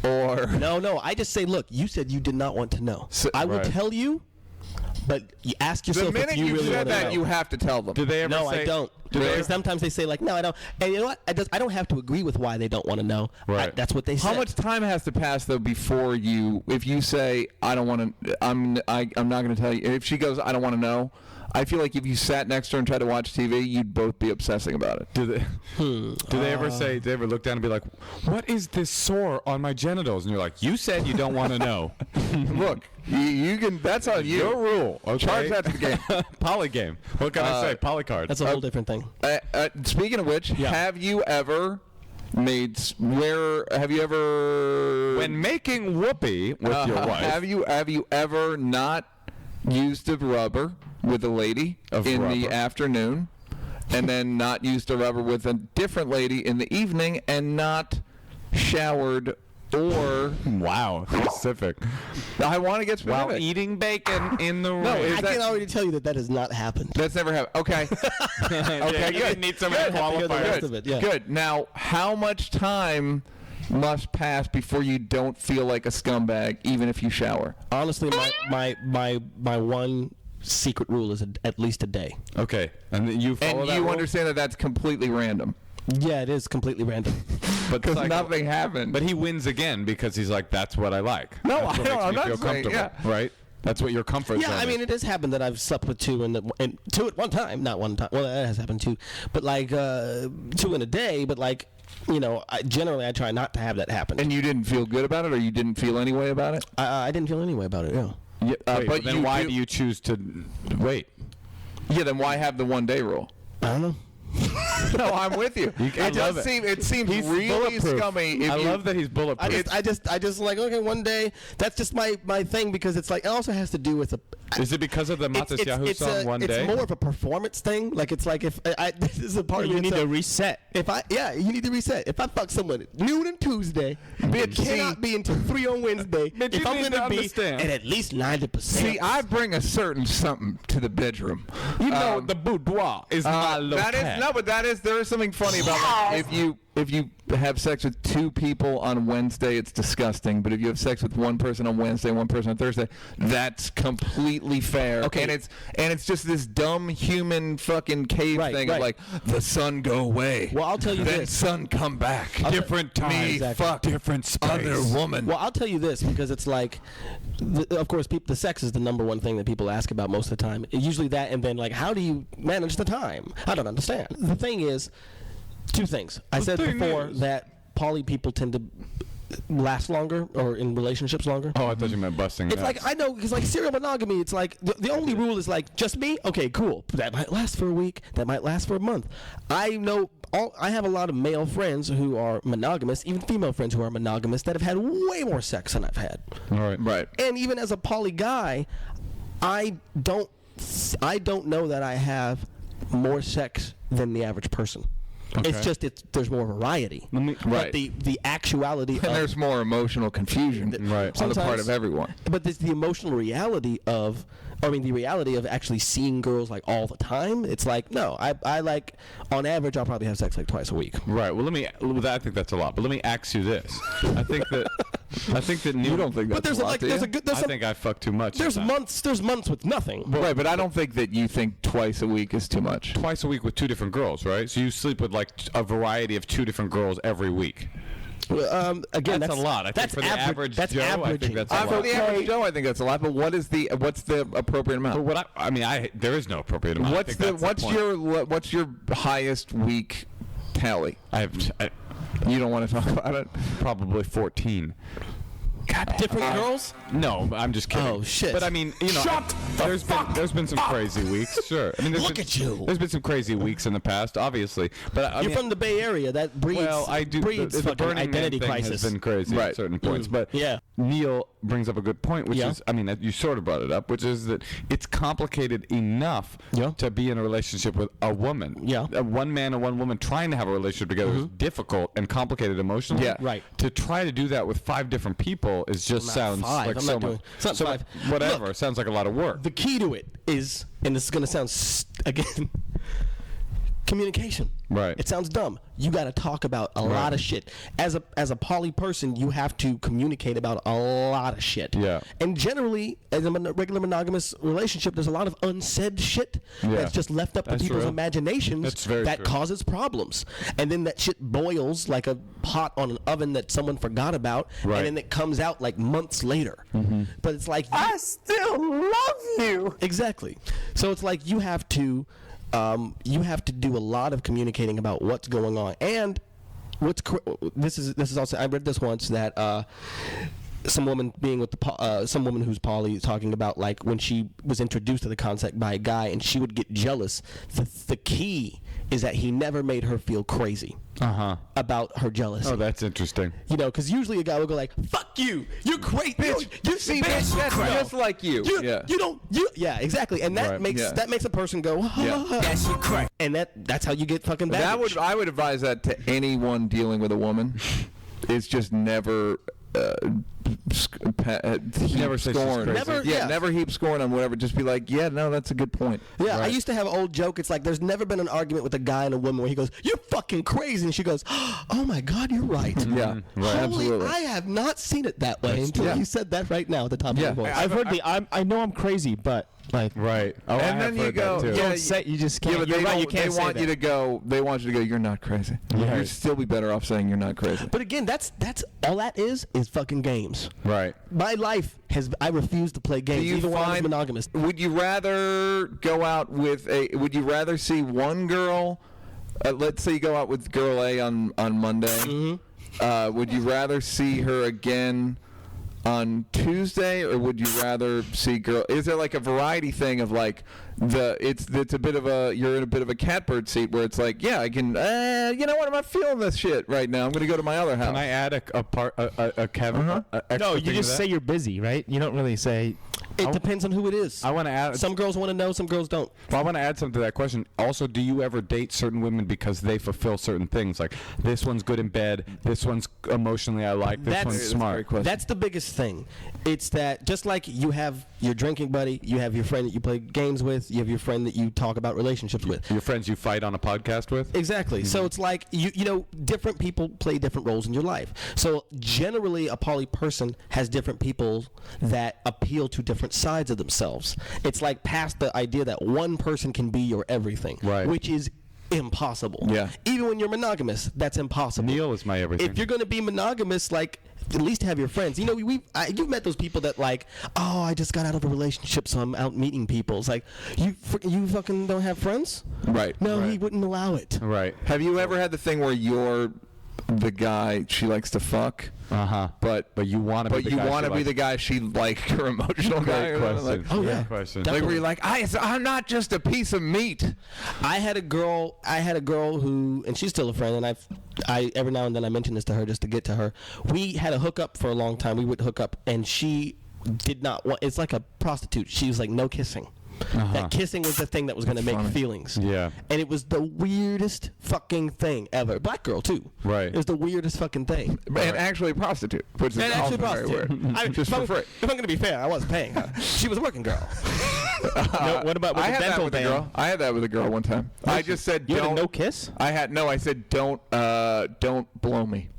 [SPEAKER 2] Or...
[SPEAKER 5] No. I just say, look, you said you did not want to know. I will tell you. But you ask yourself
[SPEAKER 2] the minute
[SPEAKER 5] if you really
[SPEAKER 2] said
[SPEAKER 5] want to
[SPEAKER 2] that,
[SPEAKER 5] know.
[SPEAKER 2] you have to tell them.
[SPEAKER 1] Do they ever say?
[SPEAKER 5] No, I don't. Sometimes they say like, no, I don't. And you know what? I don't have to agree with why they don't want to know.
[SPEAKER 1] Right.
[SPEAKER 5] That's what they say.
[SPEAKER 2] How much time has to pass though before if you say I don't want to, I'm not going to tell you. If she goes, I don't want to know. I feel like if you sat next to her and tried to watch TV, you'd both be obsessing about it.
[SPEAKER 1] Do they ever say? Do they ever look down and be like, "What is this sore on my genitals?" And you're like, "You said you don't want to know."
[SPEAKER 2] Look, you can. That's on you.
[SPEAKER 1] Your rule. Okay?
[SPEAKER 2] Charge that to the game.
[SPEAKER 1] Poly game. What can I say? Poly card.
[SPEAKER 5] That's a whole different thing.
[SPEAKER 2] Speaking of which, have you ever when
[SPEAKER 1] making whoopee with your wife?
[SPEAKER 2] Have you ever not used a rubber with a lady the afternoon, and then not used a rubber with a different lady in the evening, and not showered or
[SPEAKER 1] wow, specific.
[SPEAKER 2] I want to get specific.
[SPEAKER 1] While eating bacon in the rain.
[SPEAKER 5] I can already tell you that has not happened.
[SPEAKER 2] That's never happened. Okay. Okay.
[SPEAKER 1] You
[SPEAKER 2] Good.
[SPEAKER 1] need some
[SPEAKER 5] qualifiers.
[SPEAKER 2] Good. Now, how much time must pass before you don't feel like a scumbag, even if you shower?
[SPEAKER 5] Honestly, my one secret rule is at least a day.
[SPEAKER 1] Okay, and then you follow
[SPEAKER 2] and
[SPEAKER 1] that
[SPEAKER 2] you
[SPEAKER 1] rule?
[SPEAKER 2] understand that that's completely random.
[SPEAKER 5] Yeah, it is completely random.
[SPEAKER 1] But
[SPEAKER 2] because nothing happened.
[SPEAKER 1] But he wins again because he's like, that's what I like.
[SPEAKER 2] No,
[SPEAKER 1] that's what
[SPEAKER 2] I'm
[SPEAKER 1] makes me
[SPEAKER 2] not
[SPEAKER 1] feel
[SPEAKER 2] saying,
[SPEAKER 1] comfortable, right? That's what your comfort zone
[SPEAKER 5] Yeah, I mean, it has happened that I've slept with two and two at one time. Not one time. Well, that has happened too. But like 2 in a day. But like, you know, generally I try not to have that happen.
[SPEAKER 2] And you didn't feel good about it, or you didn't feel any way about it?
[SPEAKER 5] I didn't feel any way about it. Yeah.
[SPEAKER 1] Wait, but then why do you choose to wait?
[SPEAKER 2] Yeah, then why have the 1 day rule?
[SPEAKER 5] I don't know.
[SPEAKER 2] No, I'm with you. It seems
[SPEAKER 1] He's
[SPEAKER 2] really
[SPEAKER 1] bulletproof.
[SPEAKER 2] scummy.
[SPEAKER 1] I love that he's bulletproof.
[SPEAKER 5] I just like, okay, 1 day. That's just my thing, because it's like, it also has to do with
[SPEAKER 1] Is it because of the Matisyahu song, 1 day?
[SPEAKER 5] It's more of a performance thing. Like, it's like if this is a part
[SPEAKER 4] You need to reset.
[SPEAKER 5] you need to reset. If I fuck someone at noon and Tuesday, it cannot be until 3 on Wednesday.
[SPEAKER 1] But
[SPEAKER 5] if
[SPEAKER 1] you
[SPEAKER 5] I'm
[SPEAKER 1] need
[SPEAKER 5] going
[SPEAKER 1] to
[SPEAKER 5] to be
[SPEAKER 1] understand.
[SPEAKER 5] at least 90%.
[SPEAKER 2] See, I bring a certain something to the bedroom.
[SPEAKER 1] You know, the boudoir is my location.
[SPEAKER 2] There is something funny about like, have sex with 2 people on Wednesday, it's disgusting. But if you have sex with one person on Wednesday, one person on Thursday, that's completely fair.
[SPEAKER 5] Okay.
[SPEAKER 2] And it's just this dumb human fucking cave thing of like, the sun go away.
[SPEAKER 5] Well, I'll tell you
[SPEAKER 2] then
[SPEAKER 5] this.
[SPEAKER 2] sun come back.
[SPEAKER 1] Different time.
[SPEAKER 2] Me fuck
[SPEAKER 1] Different space.
[SPEAKER 2] other woman.
[SPEAKER 5] Well, I'll tell you this because it's like, of course, the sex is the number one thing that people ask about most of the time. Usually that, and then like, how do you manage the time? I don't understand. The thing is, 2 things. I said before that poly people tend to last longer or in relationships longer.
[SPEAKER 1] Oh, I thought you meant busting.
[SPEAKER 5] It's like, I know, because like serial monogamy, it's like the only rule is like just me. Okay, cool. That might last for a week. That might last for a month. I know. I have a lot of male friends who are monogamous, even female friends who are monogamous that have had way more sex than I've had.
[SPEAKER 1] All right.
[SPEAKER 2] Right.
[SPEAKER 5] And even as a poly guy, I don't know that I have more sex than the average person.
[SPEAKER 1] Okay.
[SPEAKER 5] It's just there's more variety.
[SPEAKER 2] Right.
[SPEAKER 5] But the actuality
[SPEAKER 2] And
[SPEAKER 5] of
[SPEAKER 2] there's more emotional confusion
[SPEAKER 1] Right.
[SPEAKER 2] on the part
[SPEAKER 5] Sometimes-
[SPEAKER 2] of everyone.
[SPEAKER 5] But there's the emotional reality of, the reality of actually seeing girls like all the time. It's like, no, I like, on average, I'll probably have sex like twice a week.
[SPEAKER 1] Right. Well, I think that's a lot. But let me ask you this. I think that Neal,
[SPEAKER 2] You don't think that's
[SPEAKER 5] But there's
[SPEAKER 2] a lot,
[SPEAKER 5] like
[SPEAKER 2] do
[SPEAKER 5] there's
[SPEAKER 2] you?
[SPEAKER 5] a good there's
[SPEAKER 1] I
[SPEAKER 5] some,
[SPEAKER 1] think I fuck too much.
[SPEAKER 5] there's
[SPEAKER 1] sometimes.
[SPEAKER 5] months with nothing.
[SPEAKER 2] Right, but I don't think that you think twice a week is too much.
[SPEAKER 1] Twice a week with 2 different girls, right? So you sleep with like a variety of 2 different girls every week.
[SPEAKER 5] Again,
[SPEAKER 1] That's a lot. I think
[SPEAKER 5] that's
[SPEAKER 1] for the average
[SPEAKER 5] That's
[SPEAKER 1] Joe, I think
[SPEAKER 5] averaging.
[SPEAKER 1] that's a lot.
[SPEAKER 2] For the average Joe, I think that's a lot. But what's the appropriate amount?
[SPEAKER 1] But what I mean, there is no appropriate amount. I think that's the point.
[SPEAKER 2] What's your highest week tally?
[SPEAKER 1] I
[SPEAKER 2] You don't want to talk about it.
[SPEAKER 1] probably 14.
[SPEAKER 5] Different girls?
[SPEAKER 1] No, I'm just kidding.
[SPEAKER 5] Oh, shit.
[SPEAKER 1] But I mean, there's been some crazy weeks. Sure. I mean,
[SPEAKER 5] Look at you.
[SPEAKER 1] There's been some crazy weeks in the past, obviously. But I
[SPEAKER 5] You're
[SPEAKER 1] mean,
[SPEAKER 5] from the Bay Area. That breeds
[SPEAKER 1] well, I do.
[SPEAKER 5] breeds
[SPEAKER 1] The
[SPEAKER 5] fucking
[SPEAKER 1] Burning Man
[SPEAKER 5] identity
[SPEAKER 1] thing
[SPEAKER 5] crisis.
[SPEAKER 1] has been crazy
[SPEAKER 2] Right.
[SPEAKER 1] at certain points. But
[SPEAKER 5] Yeah.
[SPEAKER 1] Neal brings up a good point, which
[SPEAKER 5] Yeah.
[SPEAKER 1] is, I mean, you sort of brought it up, which is that it's complicated enough
[SPEAKER 5] Yeah.
[SPEAKER 1] to be in a relationship with a woman.
[SPEAKER 5] Yeah.
[SPEAKER 1] One man and one woman trying to have a relationship together is difficult and complicated emotionally.
[SPEAKER 2] Yeah.
[SPEAKER 5] Right.
[SPEAKER 1] To try to do that with 5 different people is just
[SPEAKER 5] Not
[SPEAKER 1] sounds
[SPEAKER 5] 5.
[SPEAKER 1] like
[SPEAKER 5] I'm
[SPEAKER 1] so
[SPEAKER 5] not doing-
[SPEAKER 1] much.
[SPEAKER 5] it's not
[SPEAKER 1] so
[SPEAKER 5] 5.
[SPEAKER 1] Whatever.
[SPEAKER 5] Look.
[SPEAKER 1] Sounds like a lot of work.
[SPEAKER 5] The key to it is, and this is going to sound again, communication.
[SPEAKER 1] Right.
[SPEAKER 5] It sounds dumb. You got to talk about a lot of shit. As a poly person, you have to communicate about a lot of shit.
[SPEAKER 1] Yeah.
[SPEAKER 5] And generally, as a regular monogamous relationship, there's a lot of unsaid shit
[SPEAKER 1] Yeah.
[SPEAKER 5] that's just left up to
[SPEAKER 1] That's
[SPEAKER 5] people's
[SPEAKER 1] true.
[SPEAKER 5] imaginations
[SPEAKER 1] That's very
[SPEAKER 5] that
[SPEAKER 1] true.
[SPEAKER 5] causes problems. And then that shit boils like a pot on an oven that someone forgot about,
[SPEAKER 1] Right.
[SPEAKER 5] and then it comes out like months later. But it's like,
[SPEAKER 6] I still love you.
[SPEAKER 5] exactly. So it's like you have to do a lot of communicating about what's going on. And this is also, I read this once that some woman being with some woman who's poly talking about like when she was introduced to the concept by a guy and she would get jealous. The key is that he never made her feel crazy about her jealousy.
[SPEAKER 1] Oh, that's interesting.
[SPEAKER 5] You know, because usually a guy will go like, "Fuck you, you're great,
[SPEAKER 2] Bitch,
[SPEAKER 5] you
[SPEAKER 2] see,
[SPEAKER 5] bitch,
[SPEAKER 2] bitch, that's
[SPEAKER 5] no.
[SPEAKER 2] just like you." Yeah.
[SPEAKER 5] Yeah, exactly, and that
[SPEAKER 1] Right.
[SPEAKER 5] makes a person go,
[SPEAKER 6] That's your crack.
[SPEAKER 5] and that's how you get fucking baggage.
[SPEAKER 2] I would advise that to anyone dealing with a woman. It's just never heap
[SPEAKER 1] Never say she's
[SPEAKER 2] scorn.
[SPEAKER 1] crazy.
[SPEAKER 2] Never heap scorn on whatever. Just be like, yeah, no, that's a good point.
[SPEAKER 5] Yeah, I
[SPEAKER 1] Right.
[SPEAKER 5] used to have an old joke. It's like there's never been an argument with a guy and a woman where he goes, "You're fucking crazy," and she goes, "Oh my God, you're right."
[SPEAKER 2] Yeah,
[SPEAKER 1] Right.
[SPEAKER 5] Holy,
[SPEAKER 2] absolutely.
[SPEAKER 5] I have not seen it that way until
[SPEAKER 2] yeah.
[SPEAKER 5] you said that right now at the top of
[SPEAKER 2] Yeah.
[SPEAKER 5] your voice.
[SPEAKER 4] I've heard I know I'm crazy, but like
[SPEAKER 1] Right. Oh, I
[SPEAKER 2] And
[SPEAKER 1] have
[SPEAKER 2] then you
[SPEAKER 1] heard
[SPEAKER 2] go,
[SPEAKER 1] that too.
[SPEAKER 2] yeah,
[SPEAKER 4] don't say, you just can't.
[SPEAKER 2] Yeah, but
[SPEAKER 4] you're
[SPEAKER 2] they
[SPEAKER 4] right,
[SPEAKER 2] don't-
[SPEAKER 4] you can't
[SPEAKER 2] they
[SPEAKER 4] say
[SPEAKER 2] want you
[SPEAKER 4] that.
[SPEAKER 2] to go. They want you to go. You're not crazy.
[SPEAKER 1] Right.
[SPEAKER 2] You'd still be better off saying you're not crazy.
[SPEAKER 5] But again, that's all that is fucking games.
[SPEAKER 1] Right.
[SPEAKER 5] My life I refuse to play games,
[SPEAKER 2] Do you
[SPEAKER 5] even when I was
[SPEAKER 2] find
[SPEAKER 5] monogamous.
[SPEAKER 2] Would you rather go out with Would you rather see one girl? Let's say you go out with girl A on Monday.
[SPEAKER 5] Mm-hmm.
[SPEAKER 2] Would you rather see her again on Tuesday, or would you rather see girl? Is there like a variety thing of like it's a bit of a you're in a bit of a catbird seat where it's like, yeah, I can. You know what? I'm not feeling this shit right now. I'm gonna go to my other house.
[SPEAKER 1] Can I add a Kevin? a extra
[SPEAKER 4] No, you
[SPEAKER 1] thing to
[SPEAKER 4] just
[SPEAKER 1] that?
[SPEAKER 4] say you're busy, right? You don't really say.
[SPEAKER 5] It depends on who it is.
[SPEAKER 1] I want to add.
[SPEAKER 5] Some girls want to know, some girls don't.
[SPEAKER 1] Well, I want to add something to that question. Also, do you ever date certain women because they fulfill certain things? Like, this one's good in bed, this one's emotionally I like, this
[SPEAKER 5] That's-
[SPEAKER 1] one's
[SPEAKER 5] that's
[SPEAKER 1] smart.
[SPEAKER 2] question.
[SPEAKER 5] That's the biggest thing. It's that just like you have your drinking buddy, you have your friend that you play games with, you have your friend that you talk about relationships with.
[SPEAKER 1] Your friends you fight on a podcast with?
[SPEAKER 5] Exactly. So it's like you know, different people play different roles in your life. So generally a poly person has different people that appeal to different sides of themselves. It's like past the idea that one person can be your everything,
[SPEAKER 1] Right.
[SPEAKER 5] which is impossible.
[SPEAKER 2] Yeah.
[SPEAKER 5] Even when you're monogamous, that's impossible.
[SPEAKER 1] Neal is my everything.
[SPEAKER 5] If you're going to be monogamous, like, at least have your friends. You know, you've met those people that like, oh, I just got out of a relationship, so I'm out meeting people. It's like, you fucking don't have friends?
[SPEAKER 2] Right.
[SPEAKER 5] No,
[SPEAKER 1] Right.
[SPEAKER 5] he wouldn't allow it.
[SPEAKER 1] Right.
[SPEAKER 2] Have you ever had the thing where you're the guy she likes to fuck,
[SPEAKER 1] But you want to be the guy.
[SPEAKER 2] you want to be the guy she like her emotional guy?
[SPEAKER 1] Great
[SPEAKER 2] or
[SPEAKER 1] question.
[SPEAKER 2] like,
[SPEAKER 5] Oh,
[SPEAKER 1] Great
[SPEAKER 5] yeah.
[SPEAKER 1] question.
[SPEAKER 2] like where you're like, I'm not just a piece of meat.
[SPEAKER 5] I had a girl who, and she's still a friend, and I every now and then I mention this to her just to get to her. We had a hookup for a long time. We would hook up, and she did not want. It's like a prostitute. She was like, no kissing. That kissing was the thing that was going to make feelings.
[SPEAKER 1] Yeah.
[SPEAKER 5] And it was the weirdest fucking thing ever. Black girl too.
[SPEAKER 1] Right.
[SPEAKER 5] It was the weirdest fucking thing.
[SPEAKER 2] And actually a prostitute, which is
[SPEAKER 5] And
[SPEAKER 2] also
[SPEAKER 5] actually
[SPEAKER 2] very
[SPEAKER 5] prostitute.
[SPEAKER 2] weird. Just for free.
[SPEAKER 5] If I'm going to be fair, I wasn't paying her. She was a working girl.
[SPEAKER 4] No, what about with
[SPEAKER 2] I
[SPEAKER 4] the
[SPEAKER 2] had that
[SPEAKER 4] dental
[SPEAKER 2] with a
[SPEAKER 4] ban?
[SPEAKER 2] girl. I had that with a girl one time. I just said
[SPEAKER 4] You had a
[SPEAKER 2] don't.
[SPEAKER 4] no kiss?
[SPEAKER 2] I said don't blow me.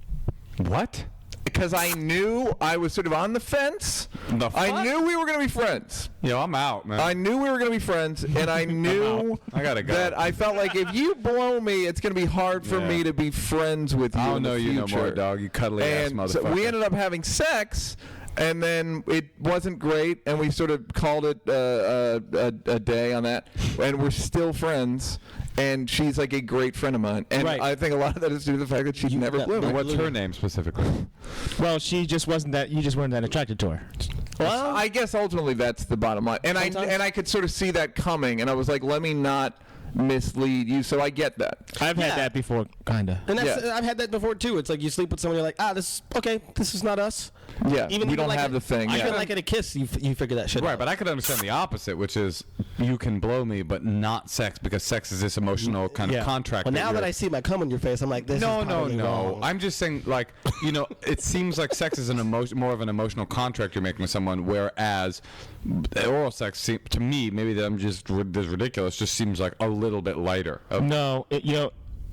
[SPEAKER 1] What?
[SPEAKER 2] Because I knew I was sort of on the fence.
[SPEAKER 1] The
[SPEAKER 2] I
[SPEAKER 1] fuck?
[SPEAKER 2] knew we were going to be friends.
[SPEAKER 1] Yo, I'm out, man.
[SPEAKER 2] I knew we were going to be friends, and I knew
[SPEAKER 1] I gotta go.
[SPEAKER 2] that I felt like if you blow me, it's going to be hard for
[SPEAKER 1] Yeah.
[SPEAKER 2] me to be friends with you.
[SPEAKER 1] I don't
[SPEAKER 2] in
[SPEAKER 1] know
[SPEAKER 2] the
[SPEAKER 1] you no
[SPEAKER 2] future.
[SPEAKER 1] more, dog. You cuddly ass
[SPEAKER 2] And
[SPEAKER 1] motherfucker.
[SPEAKER 2] so we ended up having sex, and then it wasn't great, and we sort of called it a day on that, and we're still friends. And she's like a great friend of mine, and
[SPEAKER 5] Right.
[SPEAKER 2] I think a lot of that is due to the fact that she never blew me.
[SPEAKER 1] What's her name specifically?
[SPEAKER 4] Well, she just wasn't that. You just weren't that attracted to her.
[SPEAKER 2] Well, I guess ultimately that's the bottom line, and
[SPEAKER 5] Sometimes.
[SPEAKER 2] I could sort of see that coming, and I was like, let me not mislead you. So I get that.
[SPEAKER 4] I've had that before, kinda.
[SPEAKER 5] And that's,
[SPEAKER 2] Yeah.
[SPEAKER 5] I've had that before too. It's like you sleep with someone, you're like, this is not us.
[SPEAKER 2] Yeah,
[SPEAKER 5] Even
[SPEAKER 2] we don't
[SPEAKER 5] like
[SPEAKER 2] have the thing.
[SPEAKER 5] Even
[SPEAKER 2] Yeah.
[SPEAKER 5] like at a kiss, you figure that shit
[SPEAKER 1] Right,
[SPEAKER 5] out.
[SPEAKER 1] but I could understand the opposite, which is you can blow me, but not sex, because sex is this emotional kind
[SPEAKER 4] Yeah.
[SPEAKER 1] of contract.
[SPEAKER 5] Well, now that
[SPEAKER 1] you're-
[SPEAKER 5] I see my cum on your face, I'm like, this
[SPEAKER 1] No,
[SPEAKER 5] is
[SPEAKER 1] no,
[SPEAKER 5] probably
[SPEAKER 1] no.
[SPEAKER 5] wrong.
[SPEAKER 1] I'm just saying, like, it seems like sex is more of an emotional contract you're making with someone, whereas oral sex, to me, maybe that I'm just this ridiculous, just seems like a little bit lighter.
[SPEAKER 4] No,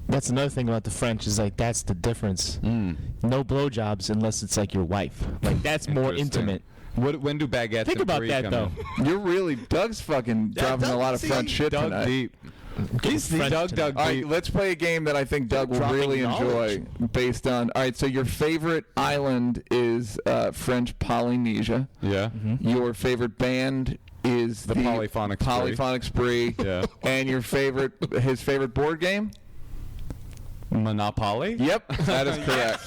[SPEAKER 4] that's another thing about the French is like that's the difference. No blowjobs unless it's like your wife. Like that's more
[SPEAKER 1] Interesting.
[SPEAKER 4] intimate.
[SPEAKER 1] When do baguettes
[SPEAKER 4] Think
[SPEAKER 1] and
[SPEAKER 4] about
[SPEAKER 1] brie
[SPEAKER 4] that
[SPEAKER 1] come
[SPEAKER 4] though.
[SPEAKER 1] in?
[SPEAKER 2] You're really Doug's fucking dropping a lot of French shit
[SPEAKER 1] Dug
[SPEAKER 2] tonight.
[SPEAKER 1] deep. He's
[SPEAKER 4] French
[SPEAKER 1] dug
[SPEAKER 4] tonight.
[SPEAKER 2] All right,
[SPEAKER 1] deep.
[SPEAKER 2] let's play a game that I think Doug will
[SPEAKER 4] Dropping
[SPEAKER 2] really
[SPEAKER 4] knowledge.
[SPEAKER 2] enjoy. Based on so your favorite island is French Polynesia.
[SPEAKER 1] Yeah.
[SPEAKER 2] Your favorite band is
[SPEAKER 1] The Polyphonic Spree.
[SPEAKER 2] Polyphonic Spree.
[SPEAKER 1] Yeah.
[SPEAKER 2] And his favorite board game?
[SPEAKER 1] Monopoly?
[SPEAKER 2] Yep, that is correct.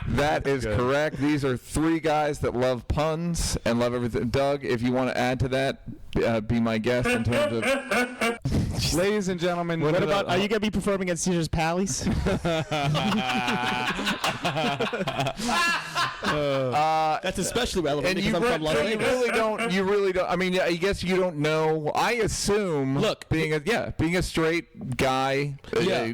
[SPEAKER 2] That is correct. These are three guys that love puns and love everything. Doug, if you want to add to that, be my guest in terms of.
[SPEAKER 1] Ladies and gentlemen,
[SPEAKER 4] What about? Are you gonna be performing at Caesar's Palace?
[SPEAKER 5] That's especially relevant
[SPEAKER 2] And
[SPEAKER 5] because I'm from Las
[SPEAKER 2] you
[SPEAKER 5] Vegas.
[SPEAKER 2] really don't. I mean, I guess you don't know. I assume.
[SPEAKER 5] Look,
[SPEAKER 2] being a straight guy,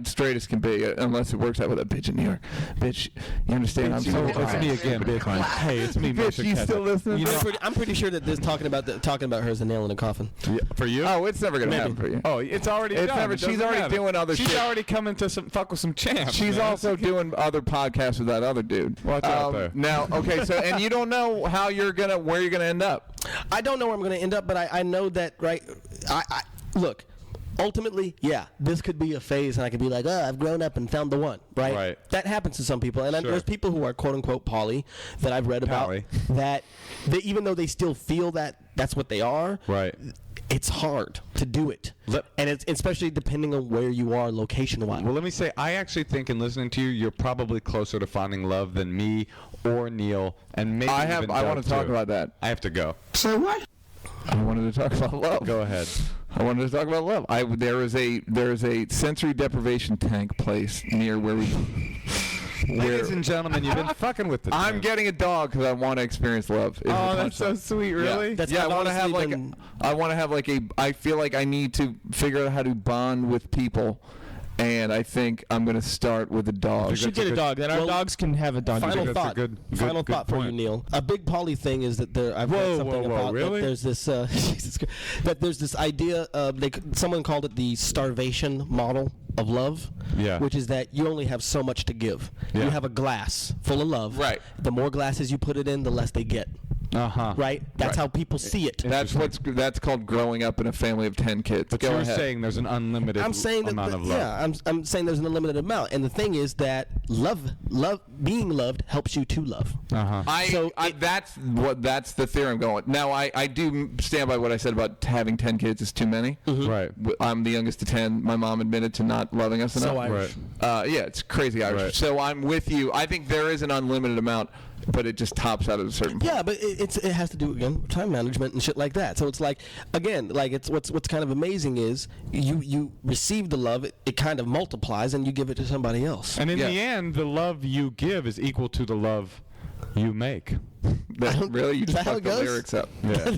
[SPEAKER 2] straight as can be, unless it works out with a bitch in New York. Bitch, you understand? I'm so.
[SPEAKER 1] It's me again, bitch. Hey, it's me,
[SPEAKER 2] Bitch,
[SPEAKER 1] Moshe
[SPEAKER 2] you
[SPEAKER 1] Kasher.
[SPEAKER 2] still listening?
[SPEAKER 5] I'm pretty sure that this talking about her is a nail in a coffin.
[SPEAKER 1] For you?
[SPEAKER 2] Oh, it's never gonna happen for you.
[SPEAKER 1] Oh, it's already
[SPEAKER 2] It's
[SPEAKER 1] done.
[SPEAKER 2] never-
[SPEAKER 1] It
[SPEAKER 2] she's
[SPEAKER 1] doesn't
[SPEAKER 2] already
[SPEAKER 1] matter.
[SPEAKER 2] doing other
[SPEAKER 1] She's
[SPEAKER 2] shit.
[SPEAKER 1] already coming to fuck with some champs.
[SPEAKER 2] She's
[SPEAKER 1] man.
[SPEAKER 2] also doing other podcasts with that other dude.
[SPEAKER 1] Watch out there.
[SPEAKER 2] Now, okay, so and you don't know where you're gonna end up.
[SPEAKER 5] I don't know where I'm going to end up, but I know that, right? I look, ultimately, yeah, this could be a phase, and I could be like, I've grown up and found the one, right?
[SPEAKER 1] Right.
[SPEAKER 5] That happens to some people, and
[SPEAKER 1] Sure.
[SPEAKER 5] there's people who are quote unquote poly that I've read about
[SPEAKER 1] Poly.
[SPEAKER 5] that they, even though they still feel that that's what they are,
[SPEAKER 1] Right.
[SPEAKER 5] It's hard to do it, and it's especially depending on where you are location-wise.
[SPEAKER 1] Well, let me say, I actually think in listening to you, you're probably closer to finding love than me or Neal, and maybe
[SPEAKER 2] I
[SPEAKER 1] even
[SPEAKER 2] want
[SPEAKER 1] Doug,
[SPEAKER 2] to talk
[SPEAKER 1] too.
[SPEAKER 2] about that.
[SPEAKER 1] I have to go.
[SPEAKER 2] I wanted to talk about love.
[SPEAKER 1] Go ahead.
[SPEAKER 2] I wanted to talk about love. There is a sensory deprivation tank place near where we.
[SPEAKER 1] Ladies and gentlemen, you've been fucking with the
[SPEAKER 2] I'm
[SPEAKER 1] tank.
[SPEAKER 2] getting a dog because I want to experience love. is the
[SPEAKER 1] Oh, that's so
[SPEAKER 2] punchline.
[SPEAKER 1] sweet, really?
[SPEAKER 5] That's
[SPEAKER 2] Yeah,
[SPEAKER 5] I've
[SPEAKER 2] I want to have
[SPEAKER 5] honestly been-
[SPEAKER 2] I feel like I need to figure out how to bond with people, and I think I'm going to start with a dog.
[SPEAKER 4] You should get a dog. Then our dogs can have a dog.
[SPEAKER 5] Final
[SPEAKER 1] that's a
[SPEAKER 5] thought.
[SPEAKER 1] good
[SPEAKER 5] Final thought for you,
[SPEAKER 1] point.
[SPEAKER 5] Neal. A big poly thing is that I've read something about
[SPEAKER 1] really?
[SPEAKER 5] that there's this that there's this idea of someone called it the starvation model of love.
[SPEAKER 1] Yeah.
[SPEAKER 5] Which is that you only have so much to give.
[SPEAKER 1] Yeah.
[SPEAKER 5] You have a glass full of love.
[SPEAKER 2] Right.
[SPEAKER 5] The more glasses you put it in, the less they get.
[SPEAKER 1] Uh-huh.
[SPEAKER 5] Right? That's
[SPEAKER 2] Right.
[SPEAKER 5] how people see it.
[SPEAKER 2] That's called growing up in a family of 10 kids.
[SPEAKER 1] But
[SPEAKER 2] Go
[SPEAKER 1] you're
[SPEAKER 2] ahead.
[SPEAKER 1] saying there's an unlimited
[SPEAKER 5] I'm saying that,
[SPEAKER 1] amount of love.
[SPEAKER 5] yeah, I'm saying there's an unlimited amount, and the thing is that being loved helps you to love.
[SPEAKER 1] Uh-huh.
[SPEAKER 2] That's the theory I'm going. Now I do stand by what I said about having 10 kids is too many.
[SPEAKER 1] Right.
[SPEAKER 2] I'm the youngest of 10. My mom admitted to not loving us enough.
[SPEAKER 5] So Irish.
[SPEAKER 2] Yeah, it's crazy Irish.
[SPEAKER 1] Right.
[SPEAKER 2] So I'm with you. I think there is an unlimited amount, but it just tops out at a certain point.
[SPEAKER 5] Yeah, but it has to do again with time management and shit like that. So it's like again, like it's what's kind of amazing is you receive the love, it kind of multiplies, and you give it to somebody else.
[SPEAKER 1] And in the end, the love you give is equal to the love you make.
[SPEAKER 2] Really? You
[SPEAKER 5] is
[SPEAKER 2] just
[SPEAKER 5] that how
[SPEAKER 2] fucked
[SPEAKER 5] it
[SPEAKER 2] the
[SPEAKER 5] goes?
[SPEAKER 2] lyrics up.
[SPEAKER 1] Yeah.
[SPEAKER 2] You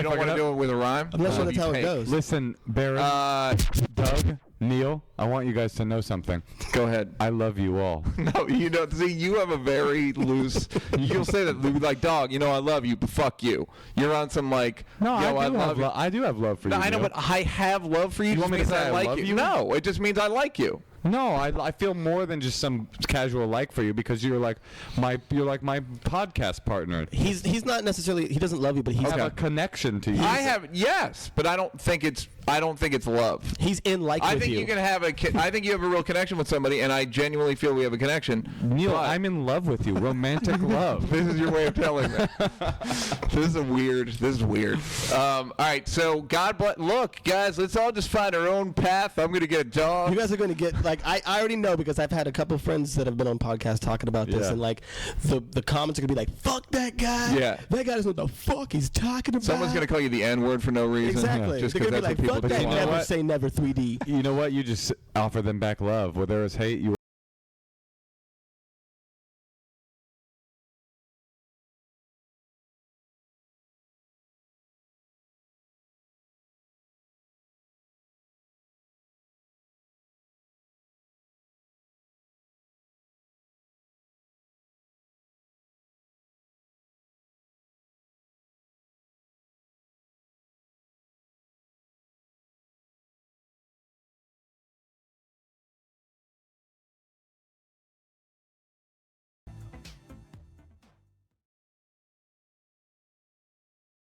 [SPEAKER 2] don't want to do it with a rhyme?
[SPEAKER 5] I'm not sure that's
[SPEAKER 2] You
[SPEAKER 5] how it
[SPEAKER 2] take.
[SPEAKER 5] goes.
[SPEAKER 1] Listen, Barron, Doug, Neal, I want you guys to know something.
[SPEAKER 2] Go ahead.
[SPEAKER 1] I love you all.
[SPEAKER 2] No, you don't. See, you have a very loose. You'll say that, like, dog. I love you, but fuck you. You're on some like.
[SPEAKER 1] No,
[SPEAKER 2] yo,
[SPEAKER 1] I
[SPEAKER 2] love you.
[SPEAKER 1] I do have love for
[SPEAKER 2] No,
[SPEAKER 1] you.
[SPEAKER 2] I know,
[SPEAKER 1] Neal.
[SPEAKER 2] but I have love for you.
[SPEAKER 1] You want me to
[SPEAKER 2] just
[SPEAKER 1] say
[SPEAKER 2] means
[SPEAKER 1] I
[SPEAKER 2] like
[SPEAKER 1] love you?
[SPEAKER 2] No, it just means I like you.
[SPEAKER 1] No, I feel more than just some casual like for you because you're like my podcast partner.
[SPEAKER 5] He's not necessarily, he doesn't love you, but
[SPEAKER 1] I have a connection to you.
[SPEAKER 2] I have, yes, but I don't think it's love.
[SPEAKER 5] he's in like
[SPEAKER 2] I
[SPEAKER 5] with
[SPEAKER 2] think you can have I think you have a real connection with somebody, and I genuinely feel we have a connection.
[SPEAKER 1] Neal,
[SPEAKER 2] but-
[SPEAKER 1] I'm in love with you. Romantic love.
[SPEAKER 2] This is your way of telling me. This is weird. All right, so God bless. Look, guys, let's all just find our own path. I'm gonna get a dog.
[SPEAKER 5] You guys are going to get, like, I already know because I've had a couple friends that have been on podcasts talking about this,
[SPEAKER 1] Yeah.
[SPEAKER 5] and, like, the comments are going to be like, fuck that guy.
[SPEAKER 2] Yeah.
[SPEAKER 5] That guy doesn't know what the fuck he's talking about.
[SPEAKER 2] Someone's gonna call you the N-word for no reason.
[SPEAKER 5] Exactly.
[SPEAKER 2] Just
[SPEAKER 5] They're
[SPEAKER 2] because
[SPEAKER 5] going to
[SPEAKER 2] that's
[SPEAKER 5] be
[SPEAKER 2] what
[SPEAKER 5] like,
[SPEAKER 2] people
[SPEAKER 5] fuck that,
[SPEAKER 2] do.
[SPEAKER 1] You know
[SPEAKER 5] never
[SPEAKER 1] what?
[SPEAKER 5] say never 3D.
[SPEAKER 1] You know what? You just offer them back love. Where there is hate, you